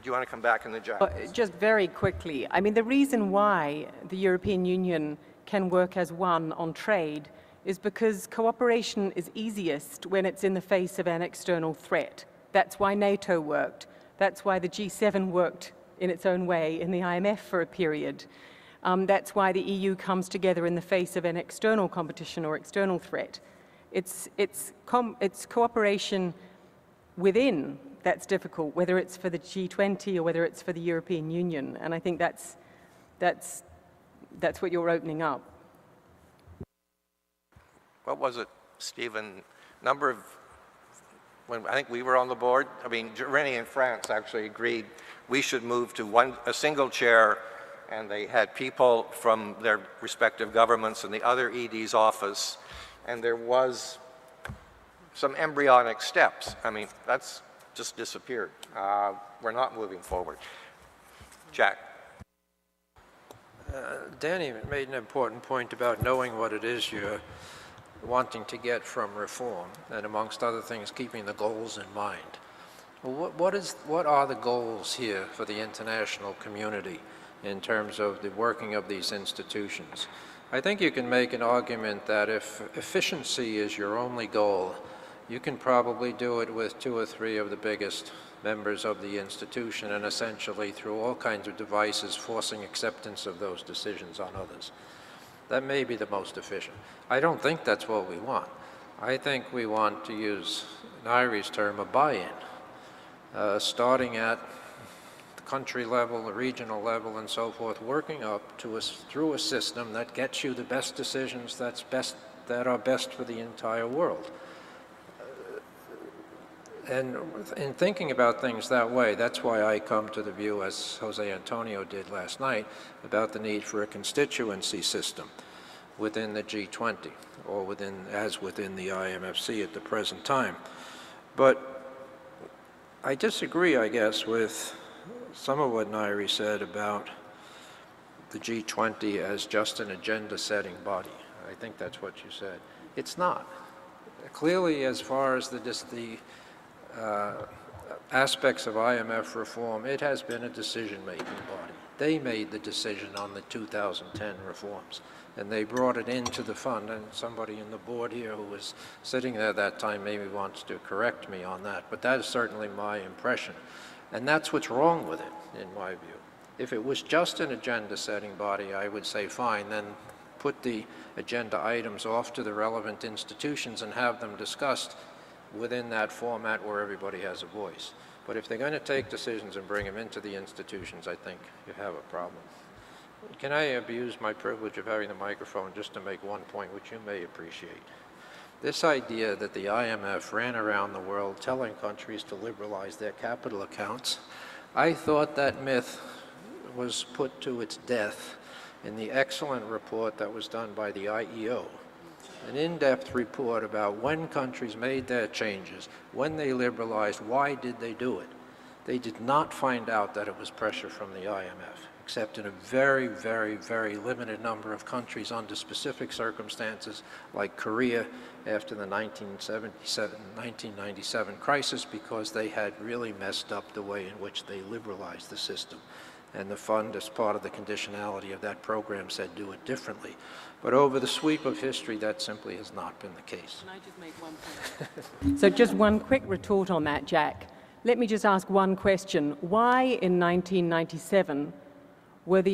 Do you want to come back in the Jack? Just very quickly, I mean, the reason why the European Union can work as one on trade is because cooperation is easiest when it's in the face of an external threat. That's why NATO worked. That's why the G7 worked in its own way in the IMF for a period. That's why the EU comes together in the face of an external competition or external threat. It's cooperation within that's difficult, whether it's for the G20 or whether it's for the European Union. And I think that's That's what you're opening up. What was it, Stephen? Number of, when I think we were on the board, I mean, Germany and France actually agreed we should move to a single chair, and they had people from their respective governments in the other ED's office, and there was some embryonic steps. I mean, that's just disappeared. We're not moving forward. Jack. Danny made an important point about knowing what it is you're wanting to get from reform, and amongst other things, keeping the goals in mind. Well, what are the goals here for the international community in terms of the working of these institutions? I think you can make an argument that if efficiency is your only goal, you can probably do it with 2 or 3 of the biggest members of the institution, and essentially through all kinds of devices forcing acceptance of those decisions on others. That may be the most efficient. I don't think that's what we want. I think we want, to use Nairi's term, a buy-in, starting at the country level, the regional level, and so forth, working up to through a system that gets you the best decisions that are best for the entire world. And in thinking about things that way, that's why I come to the view, as Jose Antonio did last night, about the need for a constituency system within the G20, or within the IMFC at the present time. But I disagree, I guess, with some of what Nairi said about the G20 as just an agenda-setting body. I think that's what you said. It's not. Clearly, as far as the aspects of IMF reform, it has been a decision-making body. They made the decision on the 2010 reforms, and they brought it into the fund, and somebody in the board here who was sitting there that time maybe wants to correct me on that, but that is certainly my impression. And that's what's wrong with it, in my view. If it was just an agenda-setting body, I would say fine, then put the agenda items off to the relevant institutions and have them discussed within that format where everybody has a voice. But if they're going to take decisions and bring them into the institutions, I think you have a problem. Can I abuse my privilege of having the microphone just to make one point, which you may appreciate? This idea that the IMF ran around the world telling countries to liberalize their capital accounts, I thought that myth was put to its death in the excellent report that was done by the IEO. An in-depth report about when countries made their changes, when they liberalized, why did they do it? They did not find out that it was pressure from the IMF, except in a very, very, very limited number of countries under specific circumstances, like Korea after the 1997 crisis, because they had really messed up the way in which they liberalized the system. And the fund, as part of the conditionality of that program, said do it differently. But over the sweep of history, that simply has not been the case. Can I just make one point? So just one quick retort on that, Jack. Let me just ask one question. Why in 1997 was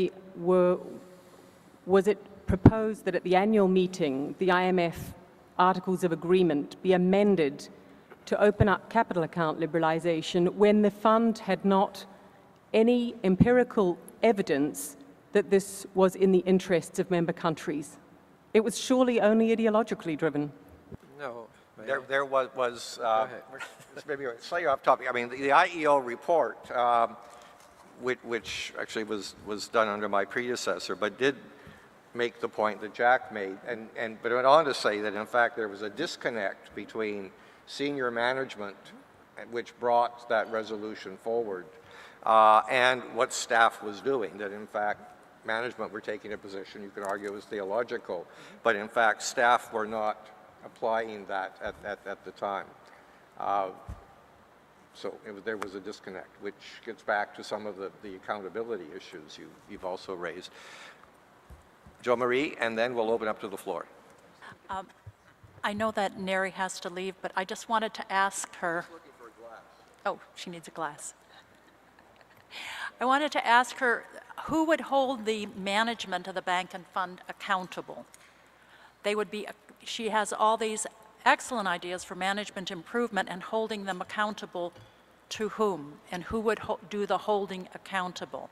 it proposed that at the annual meeting, the IMF Articles of Agreement be amended to open up capital account liberalization when the fund had not any empirical evidence that this was in the interests of member countries? It was surely only ideologically driven. No. There was maybe slightly off topic. I mean, the IEO report, which actually was done under my predecessor, but did make the point that Jack made, but it went on to say that, in fact, there was a disconnect between senior management, which brought that resolution forward, and what staff was doing, that in fact management were taking a position you could argue was theological, but in fact staff were not applying that at the time. So there was a disconnect, which gets back to some of the accountability issues you've also raised. Jo Marie, and then we'll open up to the floor. I know that Neri has to leave, but I just wanted to ask her. She's looking for a glass. Oh, she needs a glass. I wanted to ask her, who would hold the management of the bank and fund accountable? She has all these excellent ideas for management improvement, and holding them accountable to whom? And who would do the holding accountable?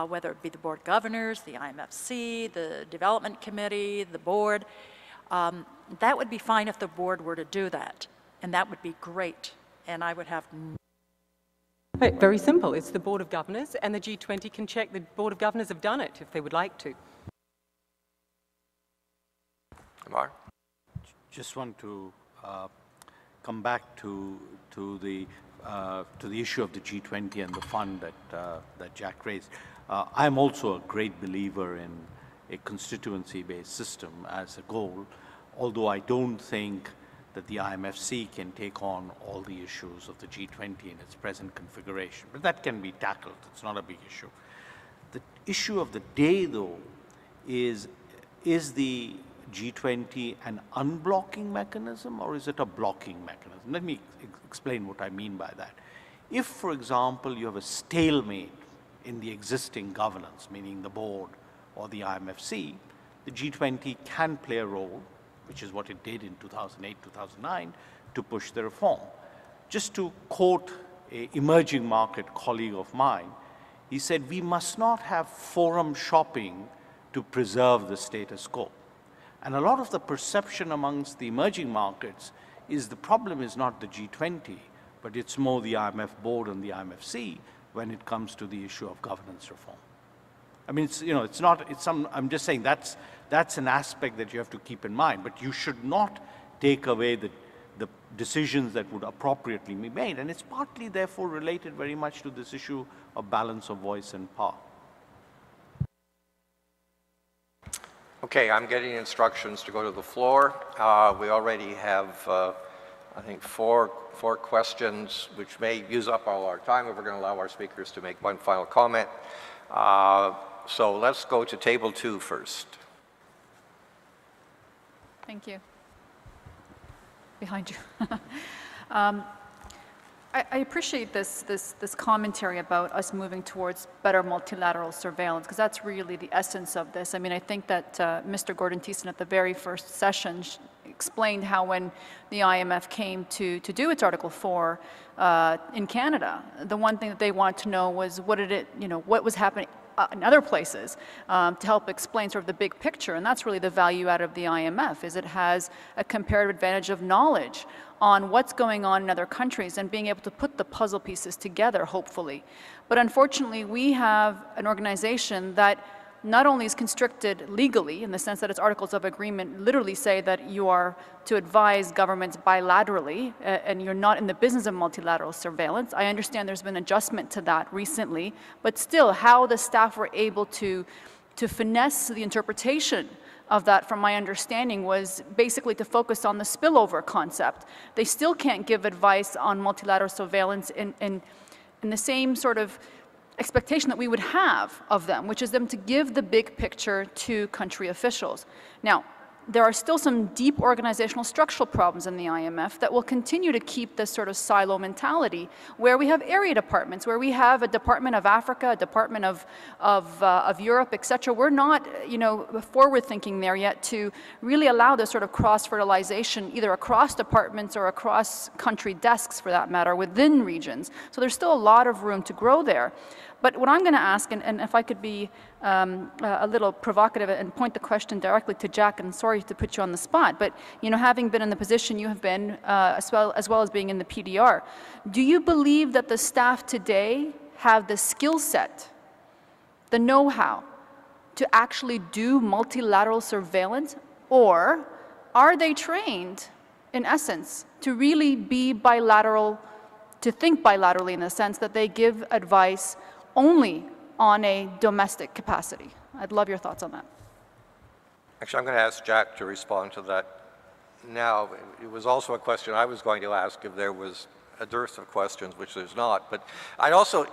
whether it be the board of governors, the IMFC, the development committee, the board. That would be fine if the board were to do that, and that would be great, and I would have. Right, very simple. It's the Board of Governors, and the G20 can check the Board of Governors have done it if they would like to. Amar? Just want to come back to the issue of the G20 and the fund that Jack raised. I'm also a great believer in a constituency-based system as a goal, although I don't think that the IMFC can take on all the issues of the G20 in its present configuration. But that can be tackled. It's not a big issue. The issue of the day, though, is the G20 an unblocking mechanism or is it a blocking mechanism? Let me explain what I mean by that. If, for example, you have a stalemate in the existing governance, meaning the board or the IMFC, the G20 can play a role, which is what it did in 2008, 2009, to push the reform. Just to quote an emerging market colleague of mine, he said, we must not have forum shopping to preserve the status quo. And a lot of the perception amongst the emerging markets is the problem is not the G20, but it's more the IMF board and the IMFC when it comes to the issue of governance reform. I mean, I'm just saying that's an aspect that you have to keep in mind, but you should not take away the decisions that would appropriately be made. And it's partly, therefore, related very much to this issue of balance of voice and power. Okay, I'm getting instructions to go to the floor. We already have, I think, four questions, which may use up all our time if we're going to allow our speakers to make one final comment. So let's go to table 2 first. Thank you. Behind you. I appreciate this commentary about us moving towards better multilateral surveillance, because that's really the essence of this. I mean, I think that Mr. Gordon Thiessen at the very first session explained how when the IMF came to do its Article 4 in Canada, the one thing that they wanted to know was what was happening in other places to help explain sort of the big picture. And that's really the value out of the IMF, is it has a comparative advantage of knowledge on what's going on in other countries and being able to put the puzzle pieces together, hopefully. But unfortunately, we have an organization that not only is constricted legally, in the sense that its articles of agreement literally say that you are to advise governments bilaterally, and you're not in the business of multilateral surveillance. I understand there's been adjustment to that recently, but still, how the staff were able to finesse the interpretation of that, from my understanding, was basically to focus on the spillover concept. They still can't give advice on multilateral surveillance in the same sort of expectation that we would have of them, which is them to give the big picture to country officials. Now, there are still some deep organizational structural problems in the IMF that will continue to keep this sort of silo mentality, where we have area departments, where we have a Department of Africa, a Department of Europe, et cetera. We're not, forward thinking there yet to really allow this sort of cross-fertilization, either across departments or across country desks, for that matter, within regions. So there's still a lot of room to grow there. But what I'm going to ask, and if I could be a little provocative and point the question directly to Jack, and sorry to put you on the spot, but having been in the position you have been, as well as being in the PDR, do you believe that the staff today have the skill set, the know-how, to actually do multilateral surveillance, or are they trained, in essence, to really be bilateral, to think bilaterally in the sense that they give advice only on a domestic capacity? I'd love your thoughts on that. Actually, I'm going to ask Jack to respond to that now. It was also a question I was going to ask if there was a dearth of questions, which there's not. But I'd also,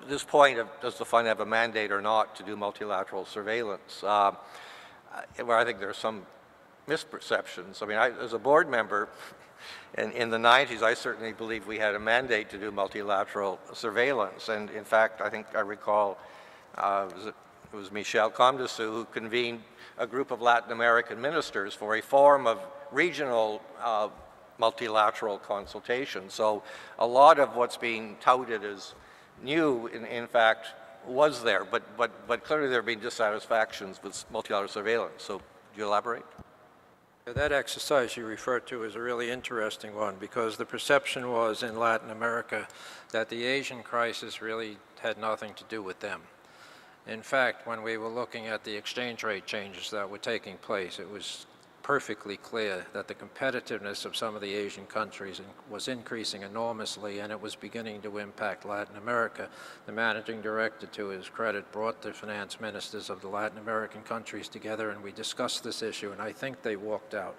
this point of does the fund have a mandate or not to do multilateral surveillance, where I think there's some misperceptions. I mean, as a board member, in the 90s, I certainly believe we had a mandate to do multilateral surveillance. And in fact, I think I recall it was Michel Comdessu who convened a group of Latin American ministers for a form of regional multilateral consultation. So a lot of what's being touted as new, in fact, was there, but clearly there have been dissatisfactions with multilateral surveillance. So, do you elaborate? That exercise you referred to is a really interesting one because the perception was in Latin America that the Asian crisis really had nothing to do with them. In fact, when we were looking at the exchange rate changes that were taking place, it was perfectly clear that the competitiveness of some of the Asian countries was increasing enormously, and it was beginning to impact Latin America. The managing director, to his credit, brought the finance ministers of the Latin American countries together, and we discussed this issue, and I think they walked out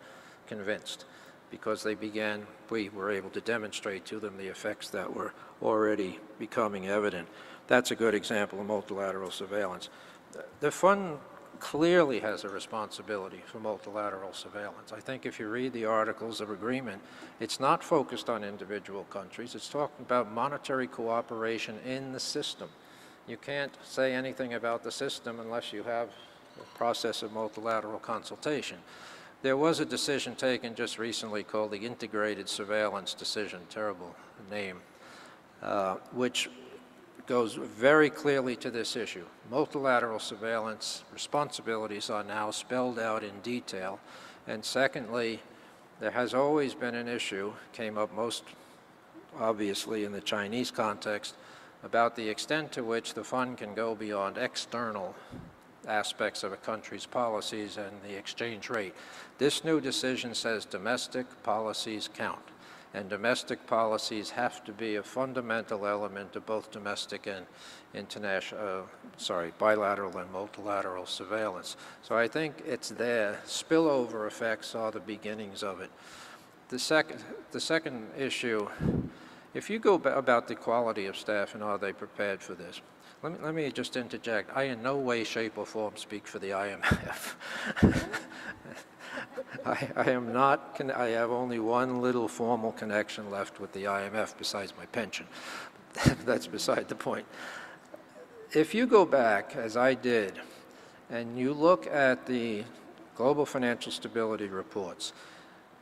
convinced because we were able to demonstrate to them the effects that were already becoming evident. That's a good example of multilateral surveillance. The fund clearly has a responsibility for multilateral surveillance. I think if you read the Articles of Agreement, it's not focused on individual countries. It's talking about monetary cooperation in the system. You can't say anything about the system unless you have a process of multilateral consultation. There was a decision taken just recently called the Integrated Surveillance Decision, terrible name, which goes very clearly to this issue. Multilateral surveillance responsibilities are now spelled out in detail. And secondly, there has always been an issue, came up most obviously in the Chinese context, about the extent to which the fund can go beyond external aspects of a country's policies and the exchange rate. This new decision says domestic policies count. And domestic policies have to be a fundamental element of both domestic and bilateral and multilateral surveillance. So I think it's there. Spillover effects are the beginnings of it. The second issue, if you go about the quality of staff and are they prepared for this, let me just interject. I in no way, shape, or form speak for the IMF. I am not, I have only one little formal connection left with the IMF besides my pension. That's beside the point. If you go back, as I did, and you look at the global financial stability reports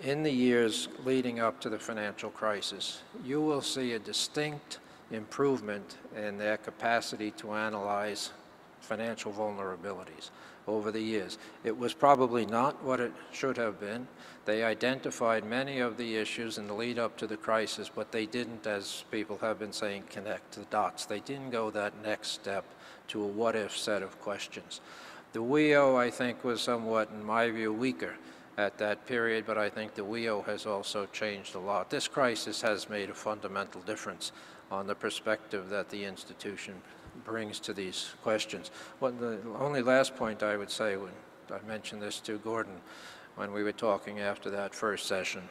in the years leading up to the financial crisis, you will see a distinct improvement in their capacity to analyze financial vulnerabilities over the years. It was probably not what it should have been. They identified many of the issues in the lead up to the crisis, but they didn't, as people have been saying, connect the dots. They didn't go that next step to a what-if set of questions. The WEO, I think, was somewhat, in my view, weaker at that period, but I think the WEO has also changed a lot. This crisis has made a fundamental difference on the perspective that the institution brings to these questions. The only last point I would say, when I mentioned this to Gordon when we were talking after that first session,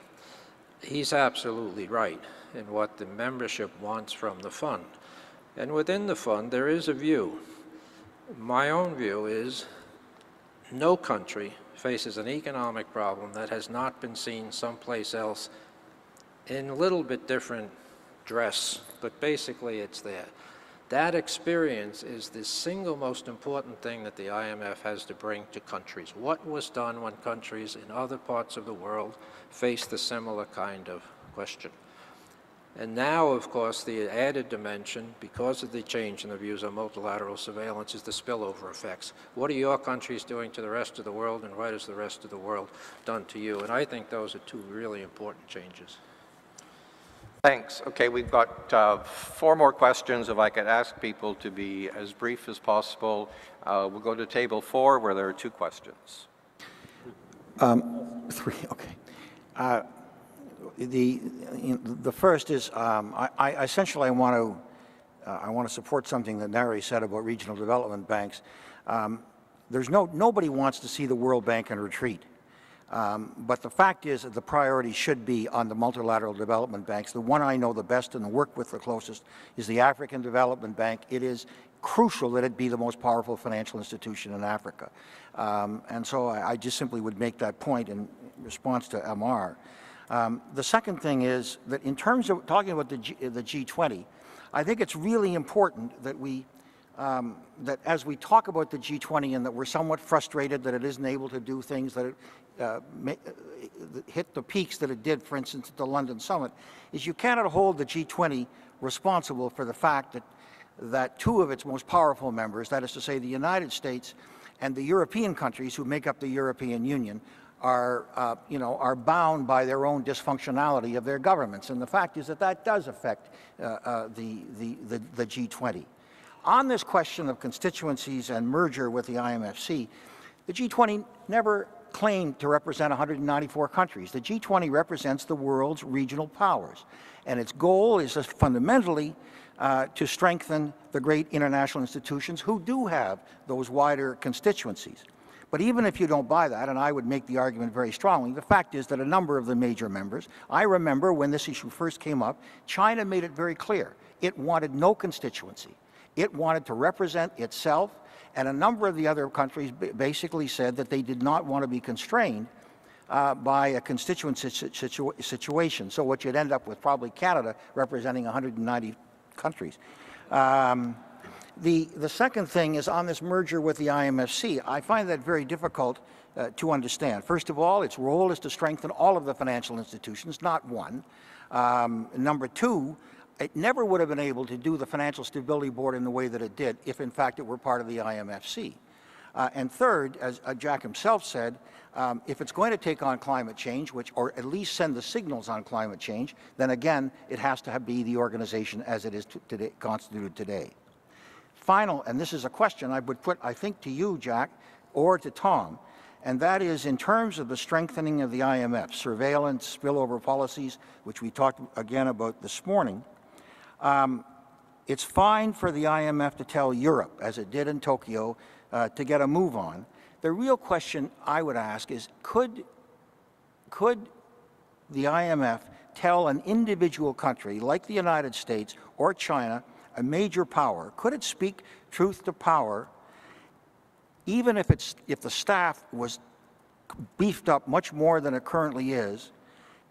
he's absolutely right in what the membership wants from the fund. And within the fund, there is a view. My own view is no country faces an economic problem that has not been seen someplace else in a little bit different dress, but basically it's there. That experience is the single most important thing that the IMF has to bring to countries. What was done when countries in other parts of the world faced a similar kind of question? And now, of course, the added dimension, because of the change in the views on multilateral surveillance, is the spillover effects. What are your countries doing to the rest of the world, and what has the rest of the world done to you? And I think those are two really important changes. Thanks. Okay, we've got 4 more questions. If I could ask people to be as brief as possible. We'll go to table 4, where there are 2 questions. 3, okay. The first is, I essentially want to support something that Nari said about regional development banks. Nobody wants to see the World Bank in retreat. But the fact is that the priority should be on the multilateral development banks. The one I know the best and work with the closest is the African Development Bank. It is crucial that it be the most powerful financial institution in Africa. And so I just simply would make that point in response to MR. The second thing is that in terms of talking about the G20, I think it's really important that that as we talk about the G20 and that we're somewhat frustrated that it isn't able to do things that hit the peaks that it did, for instance, at the London summit, is you cannot hold the G20 responsible for the fact that two of its most powerful members, that is to say the United States and the European countries who make up the European Union, are bound by their own dysfunctionality of their governments. And the fact is that that does affect the G20. On this question of constituencies and merger with the IMFC, the G20 never claimed to represent 194 countries. The G20 represents the world's regional powers, and its goal is fundamentally to strengthen the great international institutions who do have those wider constituencies. But even if you don't buy that, and I would make the argument very strongly, the fact is that a number of the major members, I remember when this issue first came up, China made it very clear. It wanted no constituency. It wanted to represent itself, and a number of the other countries basically said that they did not want to be constrained by a constituent situation. So what you'd end up with, probably Canada representing 190 countries. The second thing is on this merger with the IMFC. I find that very difficult to understand. First of all, its role is to strengthen all of the financial institutions, not one. Number two, it never would have been able to do the Financial Stability Board in the way that it did if, in fact, it were part of the IMFC. And third, as Jack himself said, if it's going to take on climate change, or at least send the signals on climate change, then again, it has to be the organization as it is today, constituted today. Final, and this is a question I would put, I think, to you, Jack, or to Tom, and that is in terms of the strengthening of the IMF, surveillance, spillover policies, which we talked again about this morning. It's fine for the IMF to tell Europe, as it did in Tokyo, to get a move on. The real question I would ask is, could the IMF tell an individual country like the United States or China, a major power, could it speak truth to power, even if the staff was beefed up much more than it currently is,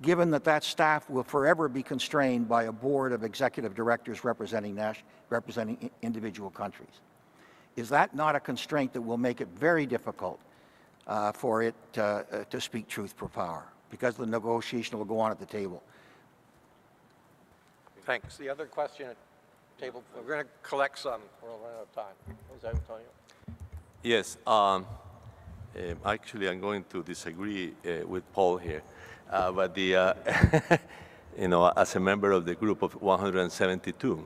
given that that staff will forever be constrained by a board of executive directors representing individual countries? Is that not a constraint that will make it very difficult for it to speak truth for power, because the negotiation will go on at the table? Thanks. The other question at the table, we're going to collect some. We're running out of time. Is that Antonio? Yes. Actually, I'm going to disagree with Paul here. But the, you know, as a member of the group of 172,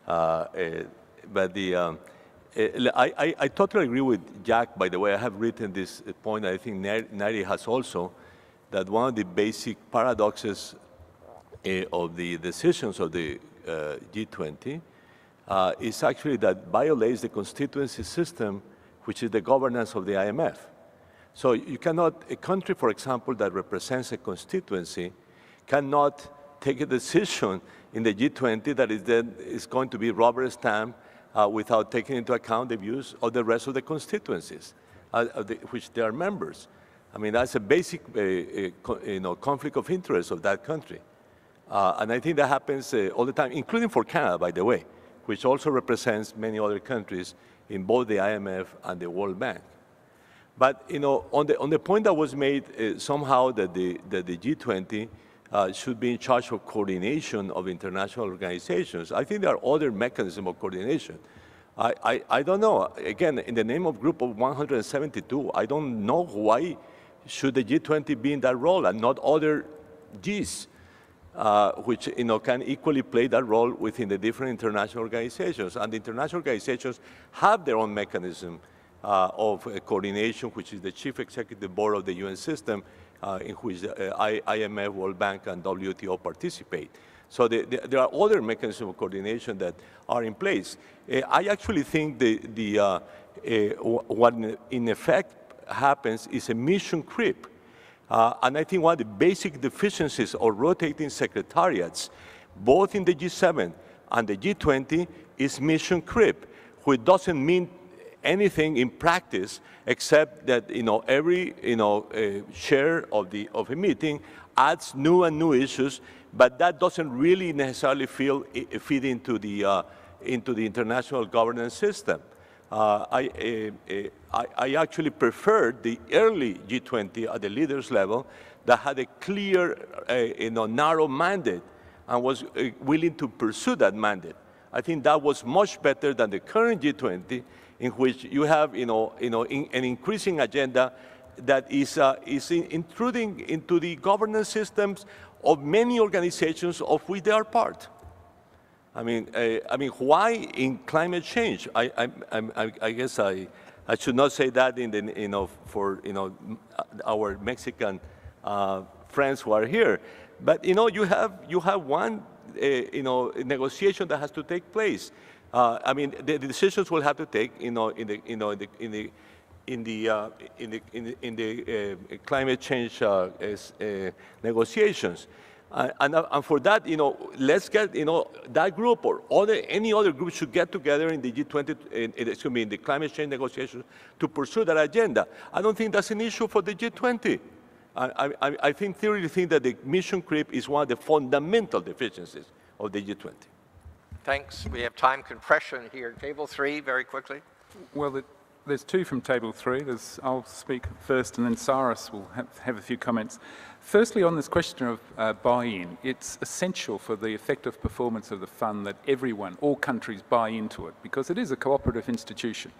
but the, I totally agree with Jack, by the way. I have written this point, I think Neri has also, that one of the basic paradoxes of the decisions of the G20 is actually that violates the constituency system, which is the governance of the IMF. So you cannot, a country, for example, that represents a constituency cannot take a decision in the G20 that is going to be rubber stamped without taking into account the views of the rest of the constituencies, which they are members. I mean, that's a basic conflict of interest of that country. And I think that happens all the time, including for Canada, by the way, which also represents many other countries in both the IMF and the World Bank. But you know, on the point that was made somehow that the G20 should be in charge of coordination of international organizations, I think there are other mechanisms of coordination. I don't know. Again, in the name of group of 172, I don't know why should the G20 be in that role and not other Gs, which can equally play that role within the different international organizations. And the international organizations have their own mechanism of coordination, which is the Chief Executive Board of the UN system, in which the IMF, World Bank, and WTO participate. So there are other mechanisms of coordination that are in place. I actually think what in effect happens is a mission creep. And I think one of the basic deficiencies of rotating secretariats, both in the G7 and the G20, is mission creep, which doesn't mean anything in practice except that every share of a meeting adds new and new issues, but that doesn't really necessarily feed into the international governance system. I actually preferred the early G20 at the leaders level that had a clear, narrow mandate and was willing to pursue that mandate. I think that was much better than the current G20, in which you have an increasing agenda that is intruding into the governance systems of many organizations of which they are part. I mean, why in climate change? I guess I should not say that for our Mexican friends who are here, but you have one negotiation that has to take place. I mean, the decisions will have to take in the climate change negotiations. And for that, let's get, that group or any other group should get together in the G20, in the climate change negotiations to pursue that agenda. I don't think that's an issue for the G20. I theoretically think that the mission creep is one of the fundamental deficiencies of the G20. Thanks. We have time compression here. Table 3, very quickly. Well, there's 2 from table 3. I'll speak first, and then Cyrus will have a few comments. Firstly, on this question of buy-in, it's essential for the effective performance of the fund that everyone, all countries, buy into it, because it is a cooperative institution.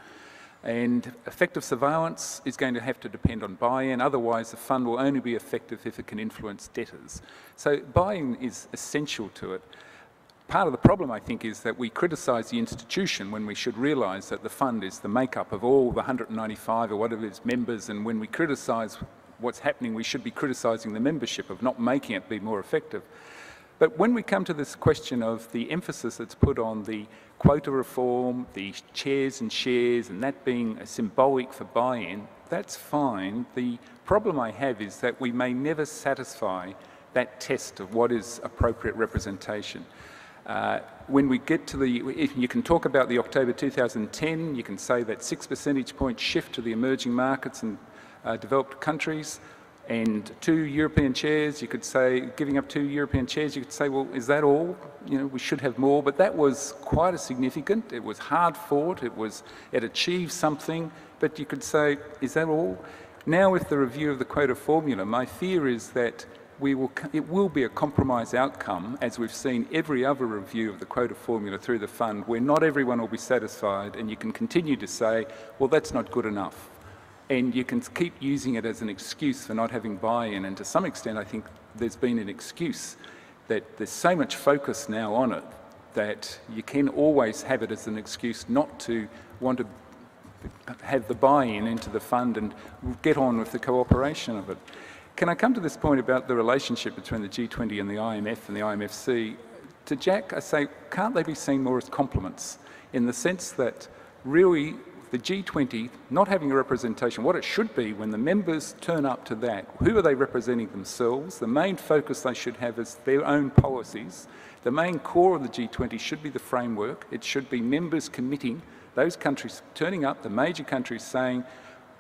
And effective surveillance is going to have to depend on buy-in, otherwise the fund will only be effective if it can influence debtors. So buy-in is essential to it. Part of the problem, I think, is that we criticise the institution when we should realise that the fund is the makeup of all the 195 or whatever its members, and when we criticise what's happening, we should be criticising the membership of not making it be more effective. But when we come to this question of the emphasis that's put on the quota reform, the chairs and shares, and that being a symbolic for buy-in, that's fine. The problem I have is that we may never satisfy that test of what is appropriate representation. When we get to you can talk about the October 2010, you can say that 6 percentage point shift to the emerging markets and developed countries, and 2 European chairs, you could say, giving up 2 European chairs, you could say, well, is that all? We should have more, but that was quite a significant, it was hard fought, it achieved something, but you could say, is that all? Now with the review of the quota formula, my fear is that it will be a compromise outcome, as we've seen every other review of the quota formula through the fund, where not everyone will be satisfied, and you can continue to say, well, that's not good enough. And you can keep using it as an excuse for not having buy-in, and to some extent I think there's been an excuse that there's so much focus now on it that you can always have it as an excuse not to want to have the buy-in into the fund and get on with the cooperation of it. Can I come to this point about the relationship between the G20 and the IMF and the IMFC? To Jack, I say, can't they be seen more as complements, in the sense that really the G20 not having a representation, what it should be when the members turn up to that, who are they representing themselves? The main focus they should have is their own policies. The main core of the G20 should be the framework. It should be members committing, those countries turning up, the major countries saying,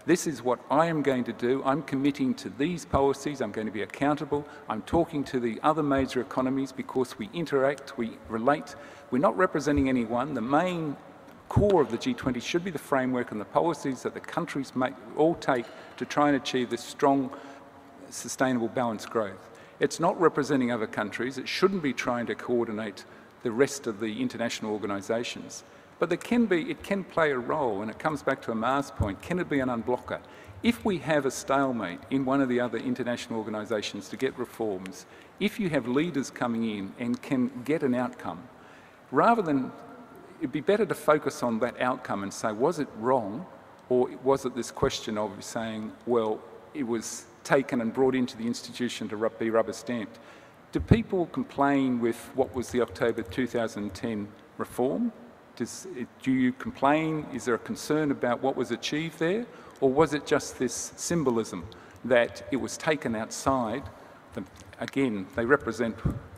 this is what I am going to do. I'm committing to these policies. I'm going to be accountable. I'm talking to the other major economies because we interact, we relate. We're not representing anyone. The main core of the G20 should be the framework and the policies that the countries all take to try and achieve this strong, sustainable, balanced growth. It's not representing other countries. It shouldn't be trying to coordinate the rest of the international organisations. But it can play a role, and it comes back to Amar's point, can it be an unblocker? If we have a stalemate in one of the other international organisations to get reforms, if you have leaders coming in and can get an outcome, rather than, it'd be better to focus on that outcome and say, was it wrong, or was it this question of saying, well, it was taken and brought into the institution to be rubber stamped? Do people complain with what was the October 2010 reform? Do you complain? Is there a concern about what was achieved there? Or was it just this symbolism that it was taken outside? Again, they represent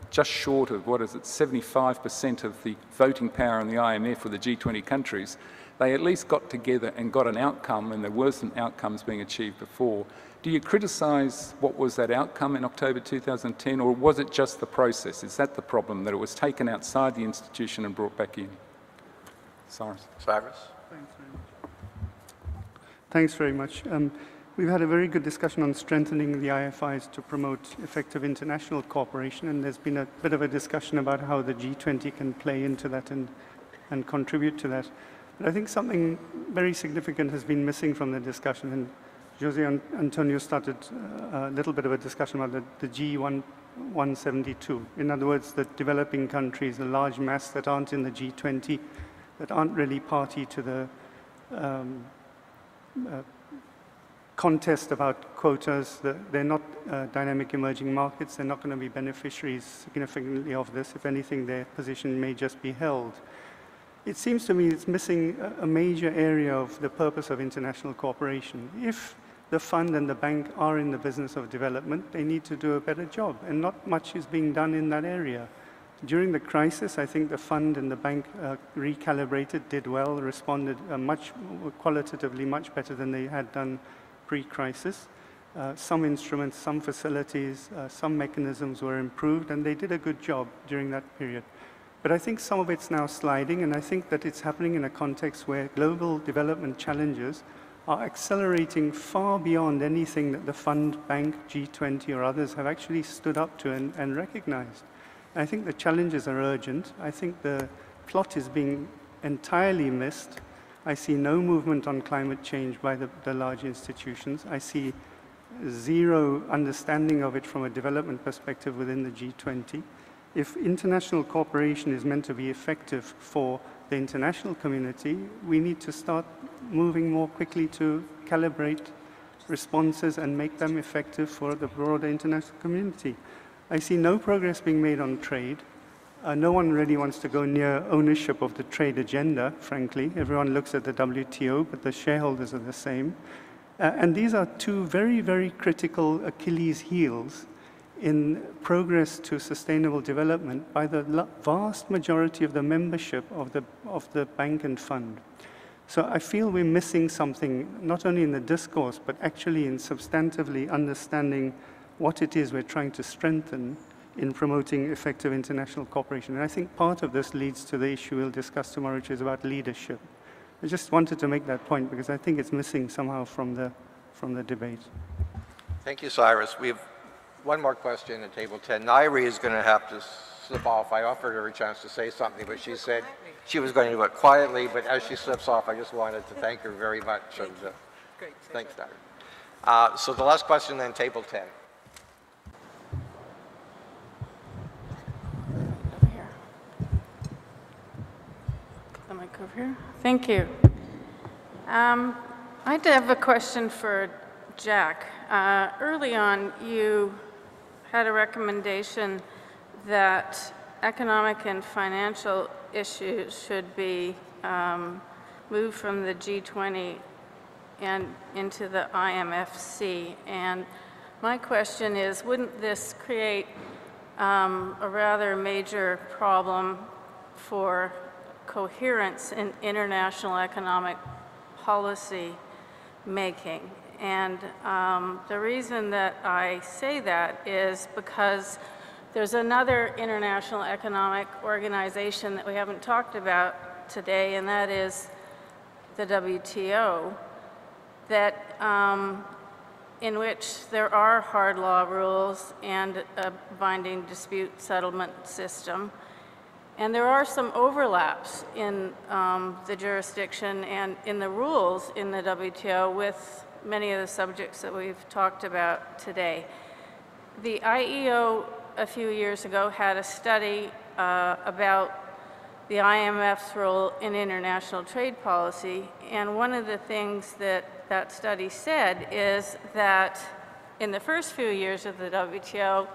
just short of, 75% of the voting power in the IMF or the G20 countries. They at least got together and got an outcome, and there were some outcomes being achieved before. Do you criticise what was that outcome in October 2010, or was it just the process? Is that the problem, that it was taken outside the institution and brought back in? Cyrus. Cyrus. Thanks very much. we've had a very good discussion on strengthening the IFIs to promote effective international cooperation, and there's been a bit of a discussion about how the G20 can play into that and contribute to that. But I think something very significant has been missing from the discussion, and Jose Antonio started a little bit of a discussion about the G172. In other words, the developing countries, the large mass that aren't in the G20, that aren't really party to the contest about quotas. They're not dynamic emerging markets. They're not going to be beneficiaries significantly of this. If anything, their position may just be held. It seems to me it's missing a major area of the purpose of international cooperation. If the fund and the bank are in the business of development, they need to do a better job, and not much is being done in that area. During the crisis, I think the fund and the bank recalibrated, did well, responded qualitatively much better than they had done pre-crisis. Some instruments, some facilities, some mechanisms were improved, and they did a good job during that period. But I think some of it's now sliding, and I think that it's happening in a context where global development challenges are accelerating far beyond anything that the fund, bank, G20, or others have actually stood up to and recognized. I think the challenges are urgent. I think the plot is being entirely missed. I see no movement on climate change by the large institutions. I see zero understanding of it from a development perspective within the G20. If international cooperation is meant to be effective for the international community, we need to start moving more quickly to calibrate responses and make them effective for the broader international community. I see no progress being made on trade. No one really wants to go near ownership of the trade agenda, frankly. Everyone looks at the WTO, but the shareholders are the same. And these are two very, very critical Achilles heels in progress to sustainable development by the vast majority of the membership of the bank and fund. So I feel we're missing something, not only in the discourse, but actually in substantively understanding what it is we're trying to strengthen in promoting effective international cooperation. And I think part of this leads to the issue we'll discuss tomorrow, which is about leadership. I just wanted to make that point because I think it's missing somehow from the debate. Thank you, Cyrus. We have one more question at table 10. Nairi is going to have to slip off. I offered her a chance to say something, but she said she was going to do it quietly, but as she slips off, I just wanted to thank her very much. Great. Thanks, Nairi. So the last question then, table 10. The mic over here. Thank you. I did have a question for Jack. Early on, you had a recommendation that economic and financial issues should be moved from the G20 and into the IMFC. And my question is, wouldn't this create a rather major problem for coherence in international economic policy making? And the reason that I say that is because there's another international economic organization that we haven't talked about today, and that is the WTO, that in which there are hard law rules and a binding dispute settlement system. And there are some overlaps in the jurisdiction and in the rules in the WTO with many of the subjects that we've talked about today. The IEO a few years ago had a study about the IMF's role in international trade policy, and one of the things that that study said is that in the first few years of the WTO,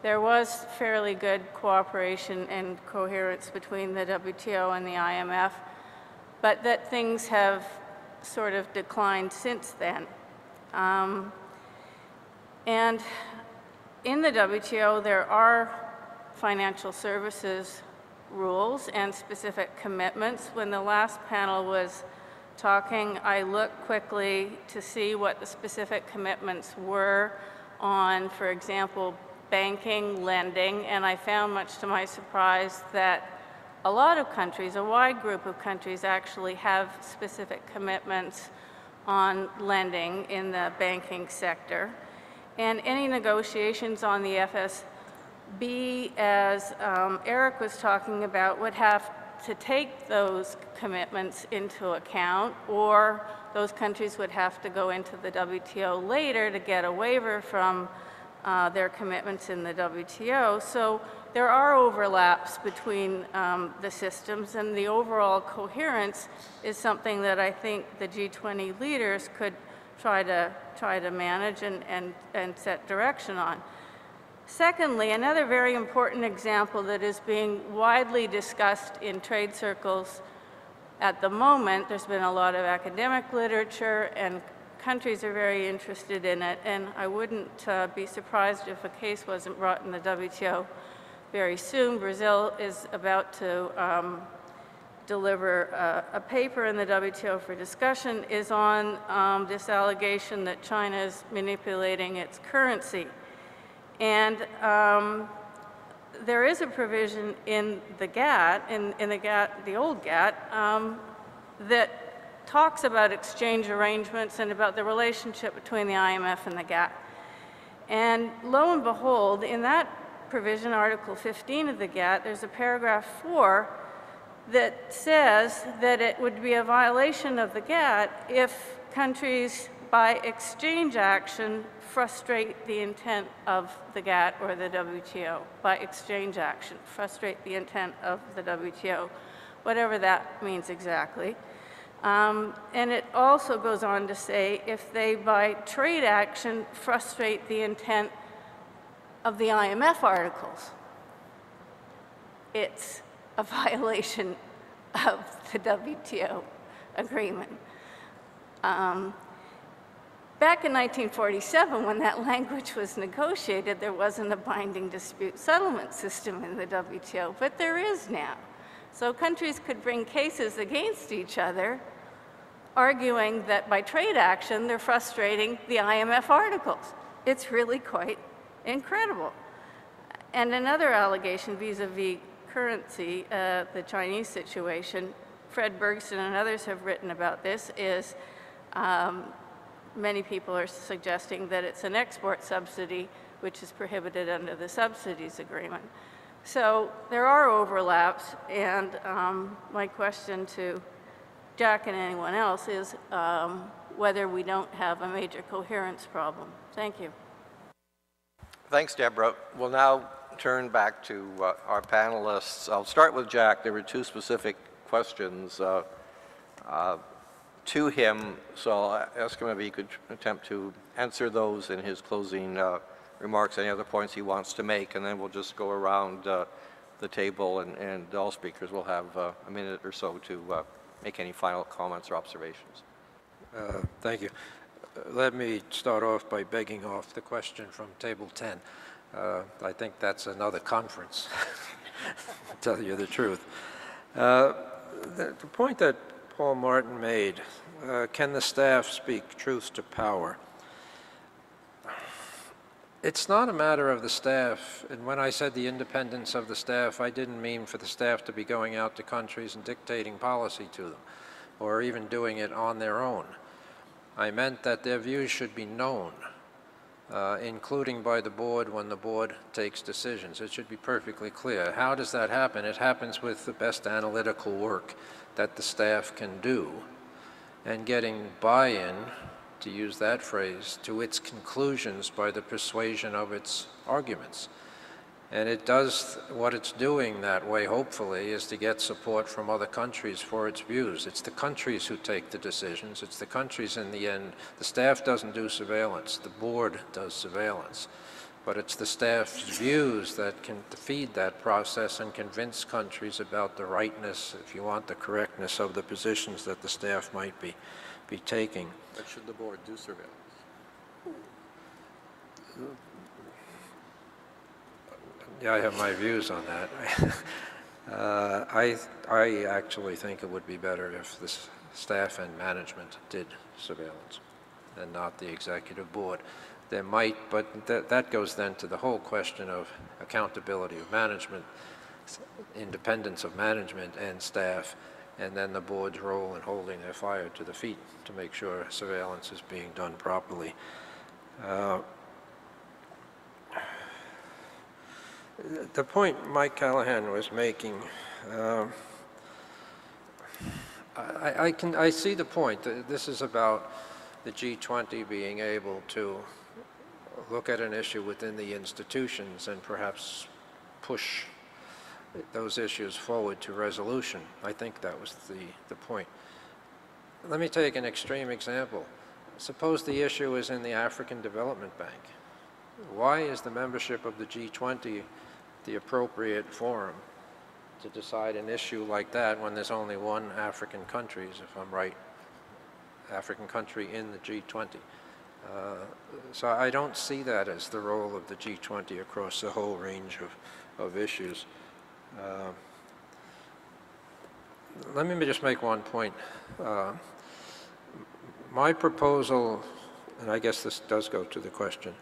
there was fairly good cooperation and coherence between the WTO and the IMF, but that things have sort of declined since then. And in the WTO, there are financial services rules and specific commitments. When the last panel was talking, I looked quickly to see what the specific commitments were on, for example, banking, lending, and I found, much to my surprise, that a lot of countries, a wide group of countries, actually have specific commitments on lending in the banking sector. And any negotiations on the FSB, as Eric was talking about, would have to take those commitments into account, or those countries would have to go into the WTO later to get a waiver from their commitments in the WTO. So there are overlaps between the systems, and the overall coherence is something that I think the G20 leaders could try to manage and set direction on. Secondly, another very important example that is being widely discussed in trade circles at the moment, there's been a lot of academic literature, and countries are very interested in it, and I wouldn't be surprised if a case wasn't brought in the WTO very soon. Brazil is about to deliver a paper in the WTO for discussion, is on this allegation that China is manipulating its currency. And there is a provision in the GATT, in the GATT, the old GATT, that talks about exchange arrangements and about the relationship between the IMF and the GATT. And lo and behold, in that provision, Article 15 of the GATT, there's a paragraph 4 that says that it would be a violation of the GATT if countries, by exchange action, frustrate the intent of the GATT or the WTO. By exchange action, frustrate the intent of the WTO, whatever that means exactly. And it also goes on to say if they, by trade action, frustrate the intent of the IMF articles, it's a violation of the WTO agreement. Back in 1947, when that language was negotiated, there wasn't a binding dispute settlement system in the WTO, but there is now. So countries could bring cases against each other, arguing that by trade action, they're frustrating the IMF articles. It's really quite incredible. And another allegation vis-a-vis currency, the Chinese situation, Fred Bergson and others have written about this, is many people are suggesting that it's an export subsidy, which is prohibited under the subsidies agreement. So there are overlaps, and my question to Jack and anyone else is whether we don't have a major coherence problem. Thank you. Thanks, Deborah. We'll now turn back to our panelists. I'll start with Jack. There were two specific questions to him, so I'll ask him if he could attempt to answer those in his closing remarks, any other points he wants to make, and then we'll just go around the table, and all speakers will have a minute or so to make any final comments or observations. Thank you. Let me start off by begging off the question from table 10. I think that's another conference, to tell you the truth. The point that Paul Martin made, can the staff speak truth to power? It's not a matter of the staff, and when I said the independence of the staff, I didn't mean for the staff to be going out to countries and dictating policy to them, or even doing it on their own. I meant that their views should be known, including by the board when the board takes decisions. It should be perfectly clear. How does that happen? It happens with the best analytical work that the staff can do, and getting buy-in, to use that phrase, to its conclusions by the persuasion of its arguments. And it does what it's doing that way, hopefully, is to get support from other countries for its views. It's the countries who take the decisions. It's the countries in the end. The staff doesn't do surveillance. The board does surveillance. But it's the staff's views that can feed that process and convince countries about the rightness, if you want, the correctness of the positions that the staff might be taking. But should the board do surveillance? Yeah, I have my views on that. I actually think it would be better if the staff and management did surveillance and not the executive board. There might, but that goes then to the whole question of accountability of management, independence of management and staff, and then the board's role in holding their fire to the feet to make sure surveillance is being done properly. The point Mike Callahan was making, I see the point. This is about the G20 being able to look at an issue within the institutions and perhaps push those issues forward to resolution. I think that was the point. Let me take an extreme example. Suppose the issue is in the African Development Bank. Why is the membership of the G20 the appropriate forum to decide an issue like that when there's only one African country, if I'm right, African country in the G20? So I don't see that as the role of the G20 across the whole range of issues. Let me just make one point. My proposal, and I guess this does go to the question,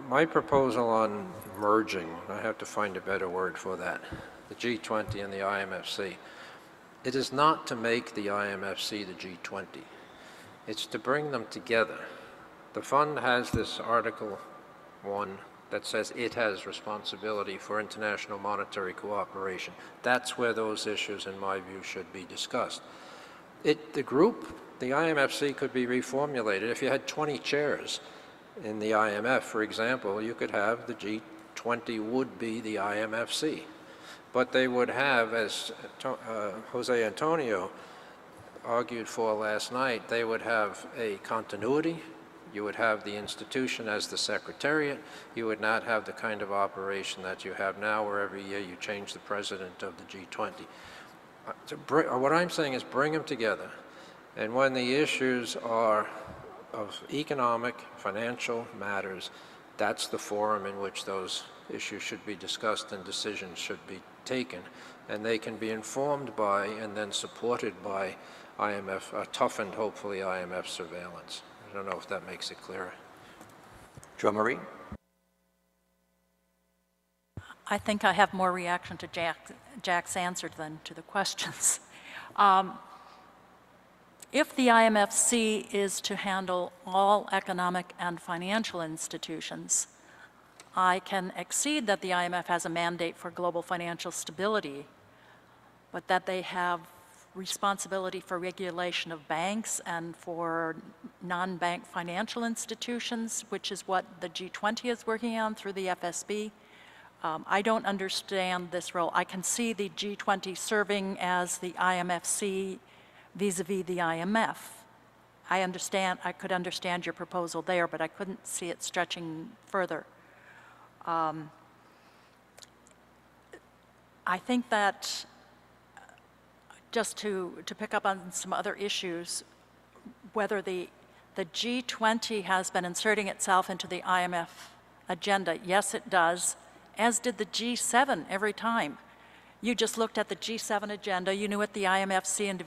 my proposal on merging, I have to find a better word for that, the G20 and the IMFC, it is not to make the IMFC the G20. It's to bring them together. The fund has this Article 1 that says it has responsibility for international monetary cooperation. That's where those issues, in my view, should be discussed. The group, the IMFC, could be reformulated. If you had 20 chairs in the IMF, for example, you could have the G20 would be the IMFC. But they would have, as Jose Antonio argued for last night, they would have a continuity. You would have the institution as the secretariat. You would not have the kind of operation that you have now where every year you change the president of the G20. What I'm saying is bring them together. And when the issues are of economic, financial matters, that's the forum in which those issues should be discussed and decisions should be taken. And they can be informed by and then supported by IMF, toughened, hopefully, IMF surveillance. I don't know if that makes it clearer. Jo-Marie? I think I have more reaction to Jack's answer than to the questions. If the IMFC is to handle all economic and financial institutions, I can accede that the IMF has a mandate for global financial stability, but that they have responsibility for regulation of banks and for non-bank financial institutions, which is what the G20 is working on through the FSB. I don't understand this role. I can see the G20 serving as the IMFC vis-a-vis the IMF. I could understand your proposal there, but I couldn't see it stretching further. I think that just to pick up on some other issues, whether the G20 has been inserting itself into the IMF agenda, yes it does, as did the G7 every time. You just looked at the G7 agenda, you knew what the IMFC and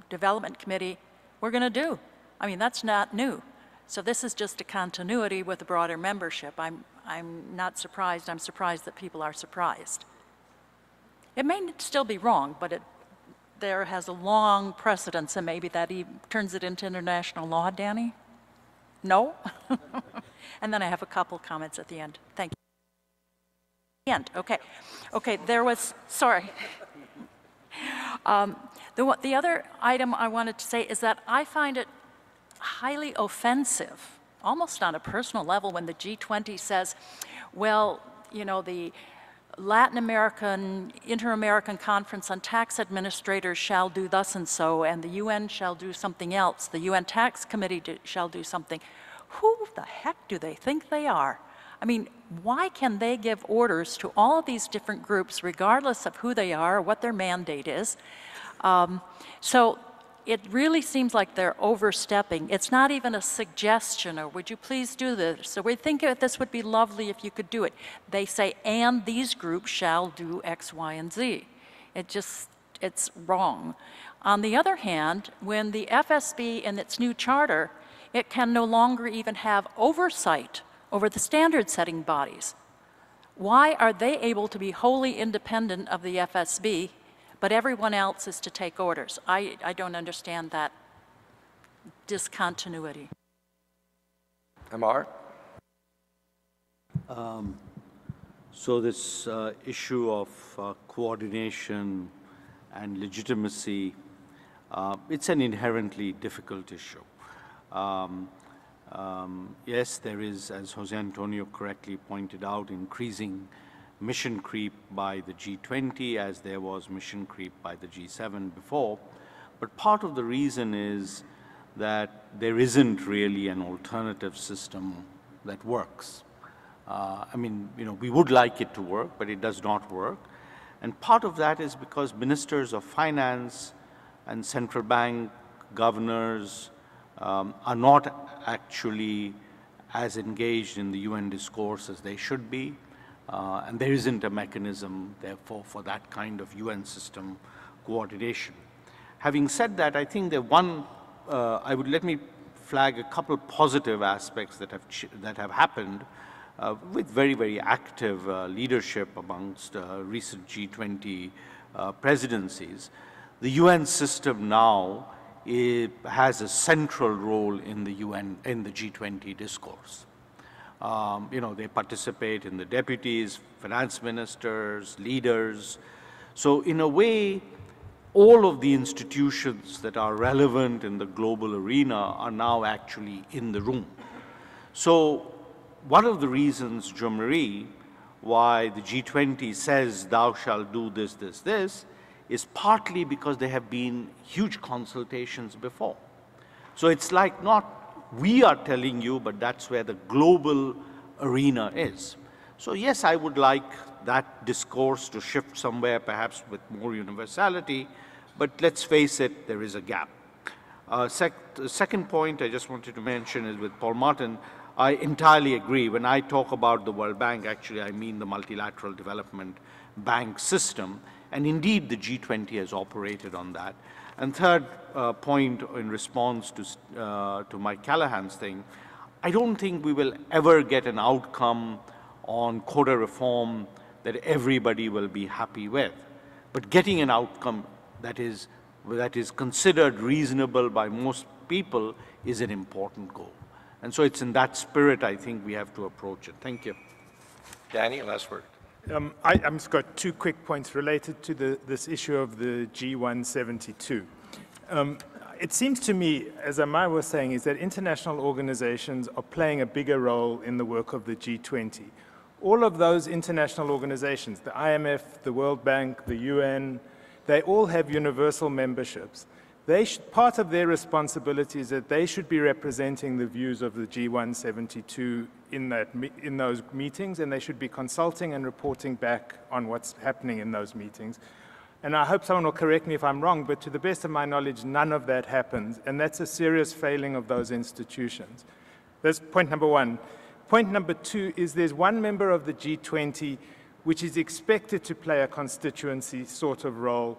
Development Committee were going to do. I mean, that's not new. So this is just a continuity with a broader membership. I'm not surprised. I'm surprised that people are surprised. It may still be wrong, but there has a long precedence, and maybe that turns it into international law, Danny? No? And then I have a couple comments at the end. Thank you. End. Okay. Okay, there was, sorry. The other item I wanted to say is that I find it highly offensive, almost on a personal level, when the G20 says, well, you know, the Latin American, Inter-American Conference on Tax Administrators shall do thus and so, and the UN shall do something else. The UN Tax Committee shall do something. Who the heck do they think they are? I mean, why can they give orders to all of these different groups, regardless of who they are or what their mandate is? So it really seems like they're overstepping. It's not even a suggestion, or would you please do this? So we think this would be lovely if you could do it. They say, and these groups shall do X, Y, and Z. It's wrong. On the other hand, when the FSB in its new charter, it can no longer even have oversight over the standard-setting bodies. Why are they able to be wholly independent of the FSB, but everyone else is to take orders. I don't understand that discontinuity. Amar? So this issue of coordination and legitimacy, it's an inherently difficult issue. Yes, there is, as Jose Antonio correctly pointed out, increasing mission creep by the G20 as there was mission creep by the G7 before. But part of the reason is that there isn't really an alternative system that works. I mean, we would like it to work, but it does not work. And part of that is because ministers of finance and central bank governors are not actually as engaged in the UN discourse as they should be. And there isn't a mechanism, therefore, for that kind of UN system coordination. Having said that, I think that let me flag a couple positive aspects that have happened with very, very active leadership amongst recent G20 presidencies. The UN system now has a central role in the G20 discourse. They participate in the deputies, finance ministers, leaders. So in a way, all of the institutions that are relevant in the global arena are now actually in the room. So one of the reasons, Jean-Marie, why the G20 says thou shalt do this, this, this, is partly because there have been huge consultations before. So it's like not we are telling you, but that's where the global arena is. So yes, I would like that discourse to shift somewhere, perhaps with more universality, but let's face it, there is a gap. The second point I just wanted to mention is with Paul Martin. I entirely agree. When I talk about the World Bank, actually I mean the multilateral development bank system, and indeed the G20 has operated on that. And third point in response to Mike Callahan's thing, I don't think we will ever get an outcome on quota reform that everybody will be happy with. But getting an outcome that is considered reasonable by most people is an important goal. And so it's in that spirit, I think, we have to approach it. Thank you. Danny, last word. I've just got two quick points related to this issue of the G172. It seems to me, as Amar was saying, is that international organizations are playing a bigger role in the work of the G20. All of those international organizations, the IMF, the World Bank, the UN, they all have universal memberships. Part of their responsibility is that they should be representing the views of the G172 in those meetings, and they should be consulting and reporting back on what's happening in those meetings. And I hope someone will correct me if I'm wrong, but to the best of my knowledge, none of that happens, and that's a serious failing of those institutions. That's point number one. Point number two is there's one member of the G20 which is expected to play a constituency sort of role,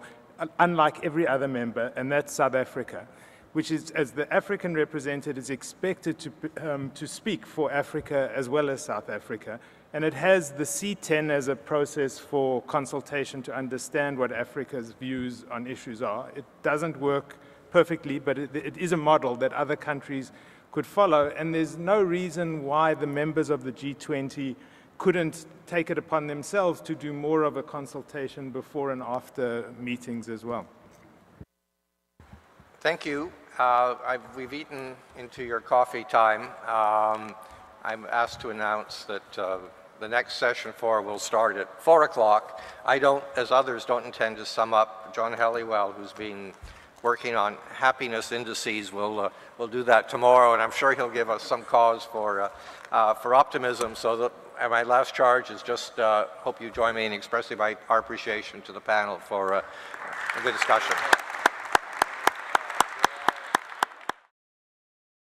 unlike every other member, and that's South Africa, which is, as the African representative, is expected to speak for Africa as well as South Africa. And it has the C10 as a process for consultation to understand what Africa's views on issues are. It doesn't work perfectly, but it is a model that other countries could follow. And there's no reason why the members of the G20 couldn't take it upon themselves to do more of a consultation before and after meetings as well. Thank you. We've eaten into your coffee time. I'm asked to announce that the next session 4 will start at 4 o'clock. I don't, as others, don't intend to sum up. John Helliwell, who's been working on happiness indices, will do that tomorrow, and I'm sure he'll give us some cause for optimism. So that my last charge is just hope you join me in expressing our appreciation to the panel for a good discussion.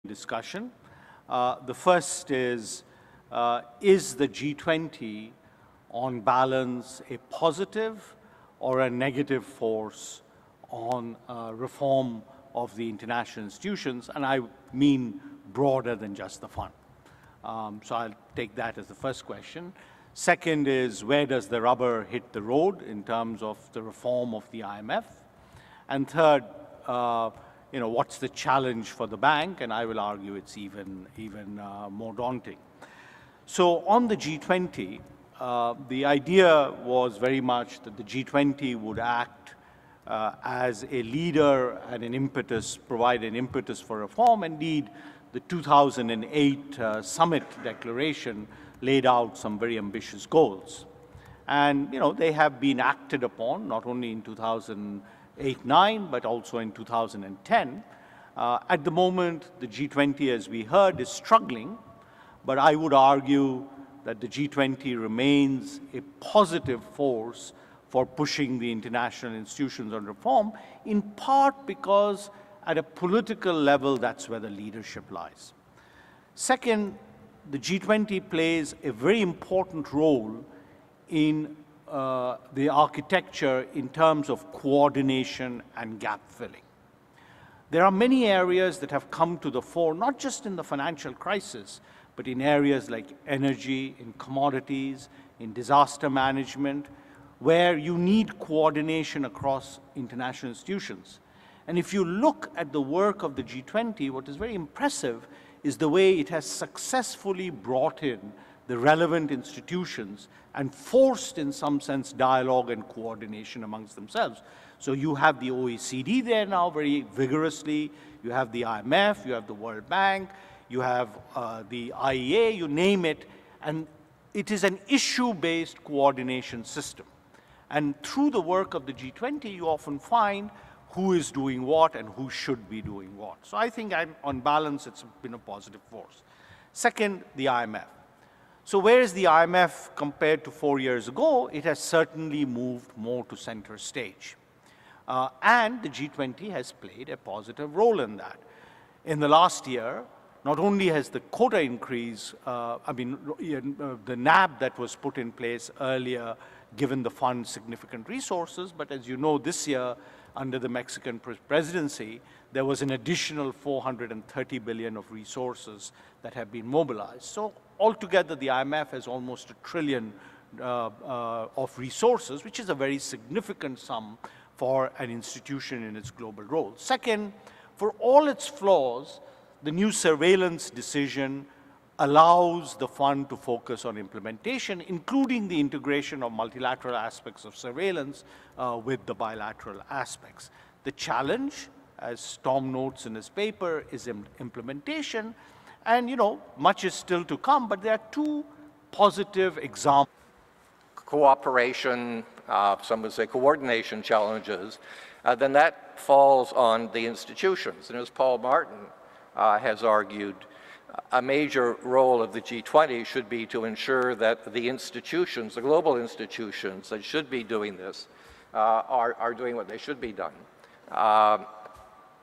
The first is the G20 on balance a positive or a negative force on reform of the international institutions? And I mean broader than just the fund. So I'll take that as the first question. Second is, where does the rubber hit the road in terms of the reform of the IMF? And third, what's the challenge for the bank? And I will argue it's even more daunting. So on the G20, the idea was very much that the G20 would act as a leader and an impetus, provide an impetus for reform. Indeed, the 2008 summit declaration laid out some very ambitious goals. And, they have been acted upon, not only in 2008-9, but also in 2010. At the moment, the G20, as we heard, is struggling, but I would argue that the G20 remains a positive force for pushing the international institutions on reform, in part because at a political level, that's where the leadership lies. Second, the G20 plays a very important role in the architecture in terms of coordination and gap filling. There are many areas that have come to the fore, not just in the financial crisis, but in areas like energy, in commodities, in disaster management, where you need coordination across international institutions. And if you look at the work of the G20, what is very impressive is the way it has successfully brought in the relevant institutions and forced, in some sense, dialogue and coordination amongst themselves. So you have the OECD there now very vigorously, you have the IMF, you have the World Bank, you have the IEA, you name it, and it is an issue-based coordination system. And through the work of the G20, you often find who is doing what and who should be doing what. So I think on balance, it's been a positive force. Second, the IMF. So where is the IMF compared to 4 years ago? It has certainly moved more to center stage. And the G20 has played a positive role in that. In the last year, not only has the quota increase, the NAB that was put in place earlier given the fund significant resources, but as you know, this year, under the Mexican presidency, there was an additional 430 billion of resources that have been mobilized. So altogether, the IMF has almost $1 trillion of resources, which is a very significant sum for an institution in its global role. Second, for all its flaws, the new surveillance decision allows the fund to focus on implementation, including the integration of multilateral aspects of surveillance with the bilateral aspects. The challenge, as Tom notes in his paper, is implementation. And, much is still to come, but there are two positive examples. Cooperation, some would say coordination challenges, then that falls on the institutions. And as Paul Martin has argued, a major role of the G20 should be to ensure that the institutions, the global institutions that should be doing this, are doing what they should be done.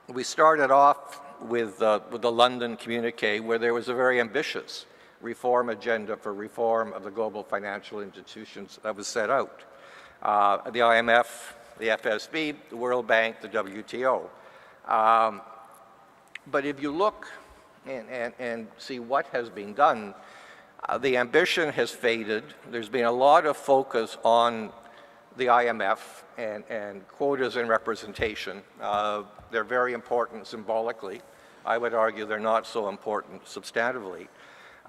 We started off with the London communique, where there was a very ambitious reform agenda for reform of the global financial institutions that was set out. The IMF, the FSB, the World Bank, the WTO. But if you look and see what has been done, the ambition has faded. There's been a lot of focus on the IMF and quotas and representation. They're very important symbolically. I would argue they're not so important substantively.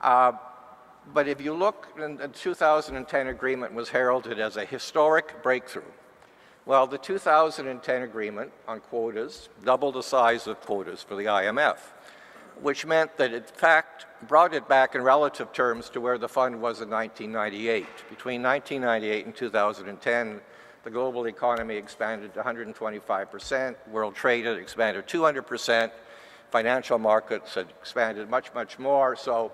But if you look, the 2010 agreement was heralded as a historic breakthrough. Well, the 2010 agreement on quotas doubled the size of quotas for the IMF, which meant that, in fact, brought it back in relative terms to where the fund was in 1998. Between 1998 and 2010, the global economy expanded to 125%, world trade had expanded 200%, financial markets had expanded much, much more. So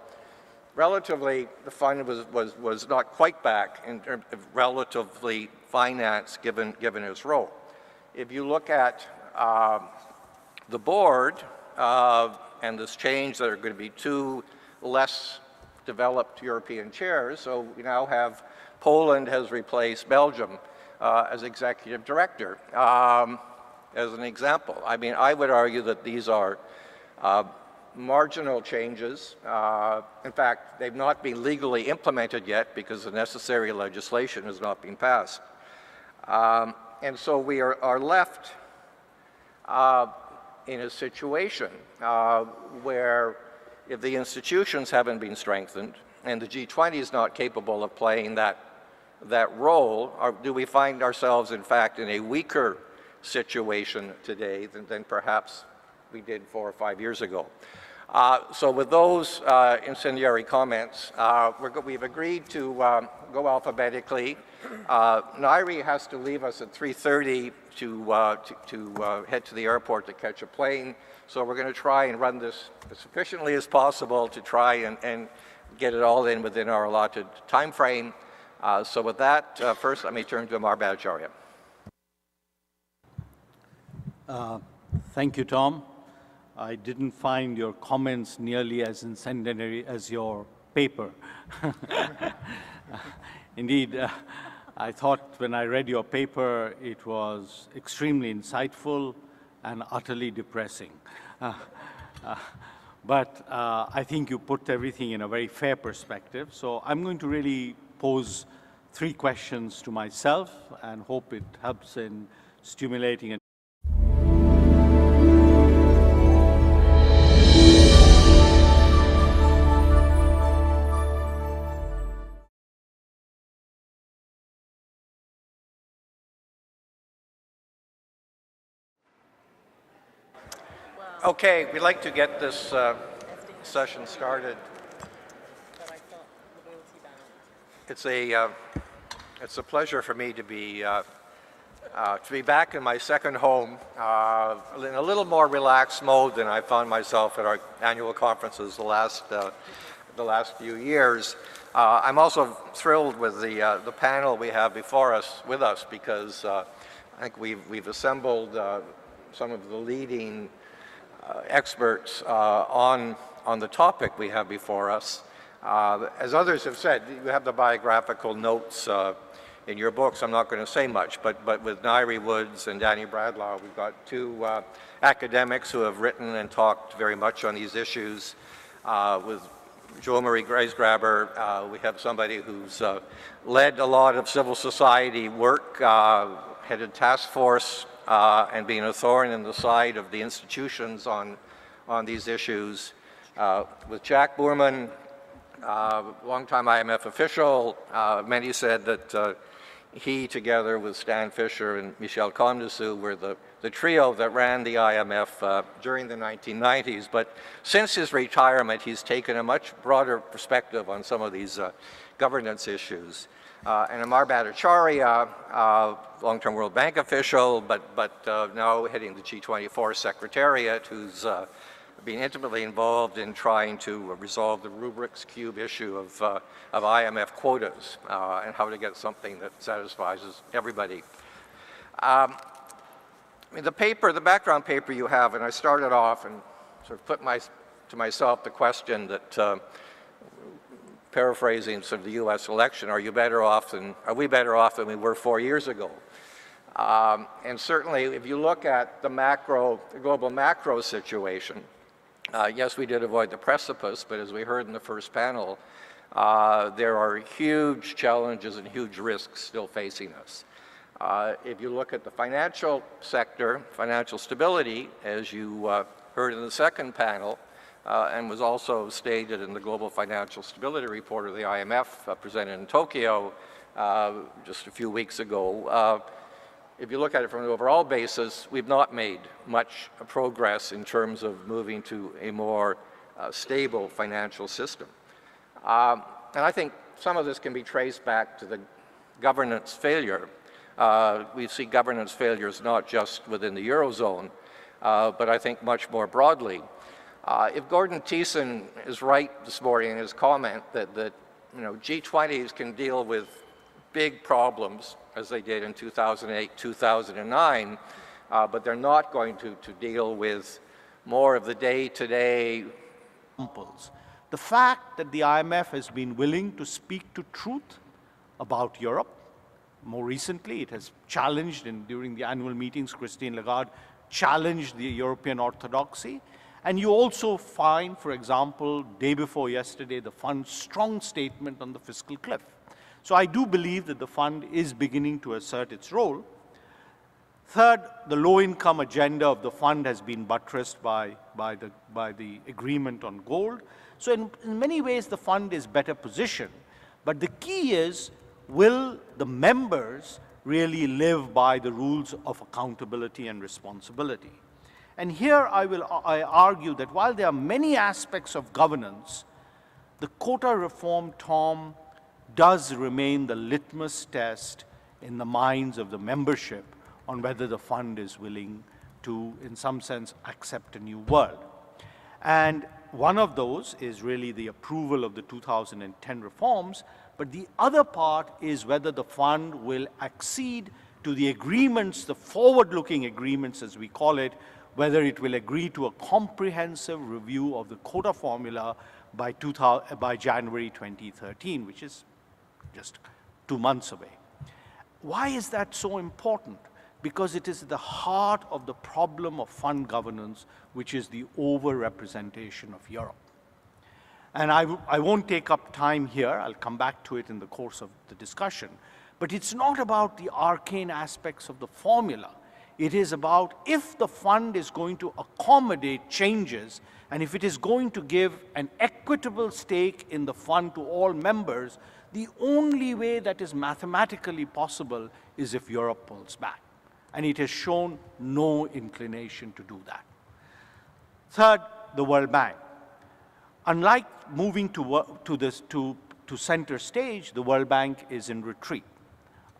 relatively, the fund was not quite back in terms of relatively finance given its role. If you look at the board and this change, there are going to be 2 less developed European chairs. So we now have Poland has replaced Belgium as executive director, as an example. I mean, I would argue that these are marginal changes. In fact, they've not been legally implemented yet because the necessary legislation has not been passed. And so we are left in a situation where if the institutions haven't been strengthened and the G20 is not capable of playing that role, do we find ourselves, in fact, in a weaker situation today than perhaps we did 4 or 5 years ago? So with those incendiary comments, we've agreed to go alphabetically. Nairi has to leave us at 3:30 to head to the airport to catch a plane. So we're going to try and run this as efficiently as possible to try and get it all in within our allotted time frame. So with that, first let me turn to Amar Bhattacharya. Thank you, Tom. I didn't find your comments nearly as incendiary as your paper. Indeed, I thought when I read your paper, it was extremely insightful and utterly depressing. But I think you put everything in a very fair perspective. So I'm going to really pose 3 questions to myself and hope it helps in stimulating Okay, we'd like to get this session started. It's a pleasure for me to be back in my second home in a little more relaxed mode than I found myself at our annual conferences the last few years. I'm also thrilled with the panel we have before us because I think we've assembled some of the leading experts on the topic we have before us. As others have said, you have the biographical notes in your books. I'm not going to say much, but with Nairi Woods and Danny Bradlaugh, we've got 2 academics who have written and talked very much on these issues. With Jo-Marie Grace-Graber, we have somebody who's led a lot of civil society work, headed task force, and being a thorn in the side of the institutions on these issues. With Jack Boorman, longtime IMF official, many said that he, together with Stan Fisher and Michel Comdessous, were the trio that ran the IMF during the 1990s. But since his retirement, he's taken a much broader perspective on some of these governance issues. And Amar Bhattacharya, long-term World Bank official, but now heading the G24 Secretariat, who's been intimately involved in trying to resolve the Rubik's Cube issue of IMF quotas and how to get something that satisfies everybody. I mean, the background paper you have, and I started off and sort of put to myself the question that paraphrasing sort of the U.S. election, are we better off than we were 4 years ago? And certainly, if you look at the global macro situation, yes, we did avoid the precipice, but as we heard in the first panel, there are huge challenges and huge risks still facing us. If you look at the financial sector, financial stability, as you heard in the second panel, and was also stated in the Global Financial Stability Report of the IMF presented in Tokyo just a few weeks ago. If you look at it from an overall basis, we've not made much progress in terms of moving to a more stable financial system. And I think some of this can be traced back to the governance failure. We see governance failures not just within the Eurozone, but I think much more broadly. If Gordon Thiessen is right this morning in his comment that G20s can deal with big problems, as they did in 2008, 2009, but they're not going to deal with more of the day-to-day examples. The fact that the IMF has been willing to speak to truth about Europe, more recently it has challenged, and during the annual meetings, Christine Lagarde challenged the European orthodoxy, And you also find, for example, day before yesterday, the fund's strong statement on the fiscal cliff. So I do believe that the fund is beginning to assert its role. Third, the low-income agenda of the fund has been buttressed by the agreement on gold. So in many ways, the fund is better positioned. But the key is, will the members really live by the rules of accountability and responsibility? And here I argue that while there are many aspects of governance, the quota reform, Tom, does remain the litmus test in the minds of the membership on whether the fund is willing to, in some sense, accept a new world. And one of those is really the approval of the 2010 reforms, but the other part is whether the fund will accede to the agreements, the forward-looking agreements as we call it, whether it will agree to a comprehensive review of the quota formula by January 2013, which is just 2 months away. Why is that so important? Because it is the heart of the problem of fund governance, which is the over-representation of Europe. And I won't take up time here. I'll come back to it in the course of the discussion. But it's not about the arcane aspects of the formula. It is about if the fund is going to accommodate changes and if it is going to give an equitable stake in the fund to all members, the only way that is mathematically possible is if Europe pulls back. And it has shown no inclination to do that. Third, the World Bank. Unlike moving to center stage, the World Bank is in retreat.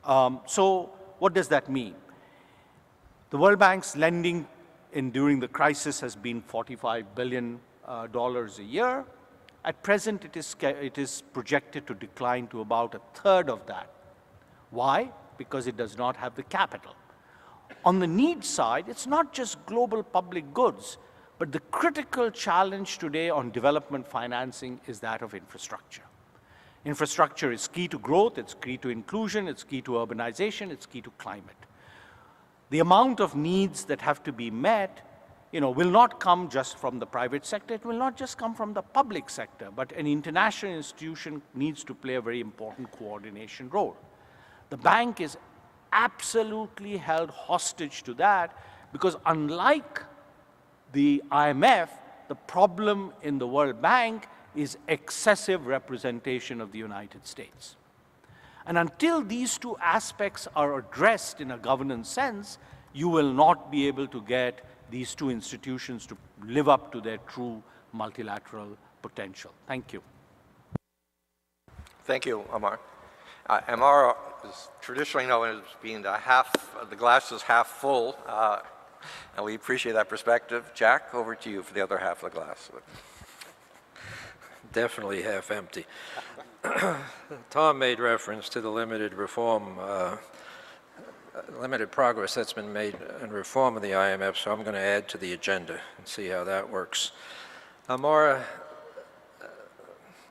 So what does that mean? The World Bank's lending during the crisis has been $45 billion a year. At present, it is projected to decline to about a third of that. Why? Because it does not have the capital. On the need side, it's not just global public goods, but the critical challenge today on development financing is that of infrastructure. Infrastructure is key to growth, it's key to inclusion, it's key to urbanization, it's key to climate. The amount of needs that have to be met, will not come just from the private sector, it will not just come from the public sector, but an international institution needs to play a very important coordination role. The bank is absolutely held hostage to that because unlike the IMF, the problem in the World Bank is excessive representation of the United States. And until these two aspects are addressed in a governance sense, you will not be able to get these two institutions to live up to their true multilateral potential. Thank you. Thank you, Amar. Amar is traditionally known as being the glass is half full, and we appreciate that perspective. Jack, over to you for the other half of the glass. Definitely half empty. Tom made reference to the limited progress that's been made in reform of the IMF, so I'm going to add to the agenda and see how that works. Amara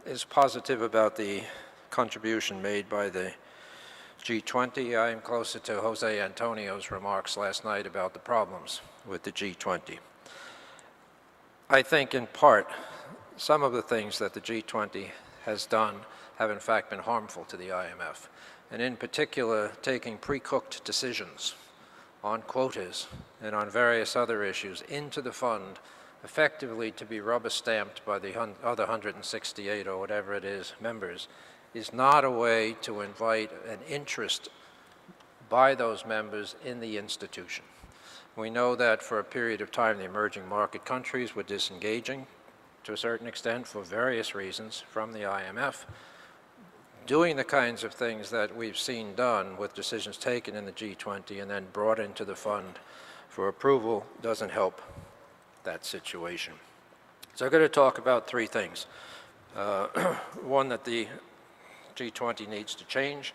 is positive about the contribution made by the G20. I am closer to Jose Antonio's remarks last night about the problems with the G20. I think in part, some of the things that the G20 has done have in fact been harmful to the IMF, and in particular taking pre-cooked decisions on quotas and on various other issues into the fund effectively to be rubber-stamped by the other 168 or whatever it is members is not a way to invite an interest by those members in the institution. We know that for a period of time the emerging market countries were disengaging to a certain extent for various reasons from the IMF. Doing the kinds of things that we've seen done with decisions taken in the G20 and then brought into the fund for approval doesn't help that situation. So I'm going to talk about three things. One, that the G20 needs to change.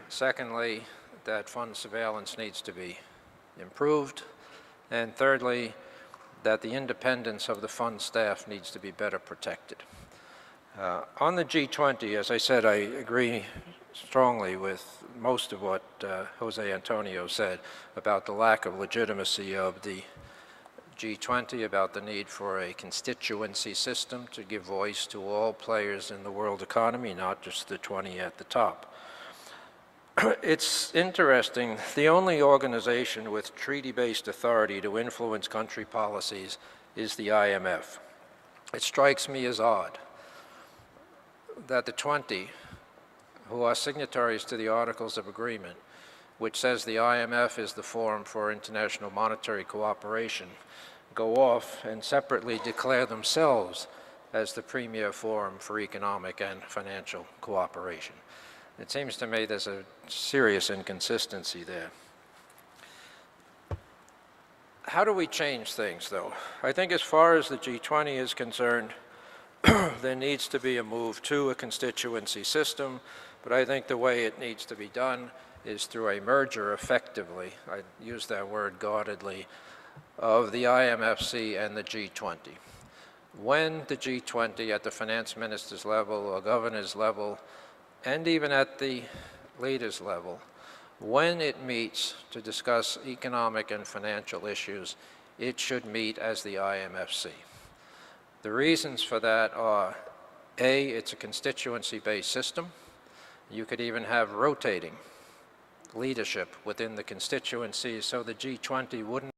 Secondly, that fund surveillance needs to be improved. And thirdly, that the independence of the fund staff needs to be better protected. On the G20, as I said, I agree strongly with most of what Jose Antonio said about the lack of legitimacy of the G20 about the need for a constituency system to give voice to all players in the world economy, not just the 20 at the top. It's interesting, the only organization with treaty-based authority to influence country policies is the IMF. It strikes me as odd that the 20, who are signatories to the Articles of Agreement, which says the IMF is the forum for international monetary cooperation, go off and separately declare themselves as the premier forum for economic and financial cooperation. It seems to me there's a serious inconsistency there. How do we change things, though? I think as far as the G20 is concerned, there needs to be a move to a constituency system, but I think the way it needs to be done is through a merger effectively, I use that word guardedly, of the IMFC and the G20. When the G20 at the finance ministers level or governors level, and even at the leaders level, when it meets to discuss economic and financial issues, it should meet as the IMFC. The reasons for that are, A, it's a constituency-based system. You could even have rotating leadership within the constituencies, so the G20 wouldn't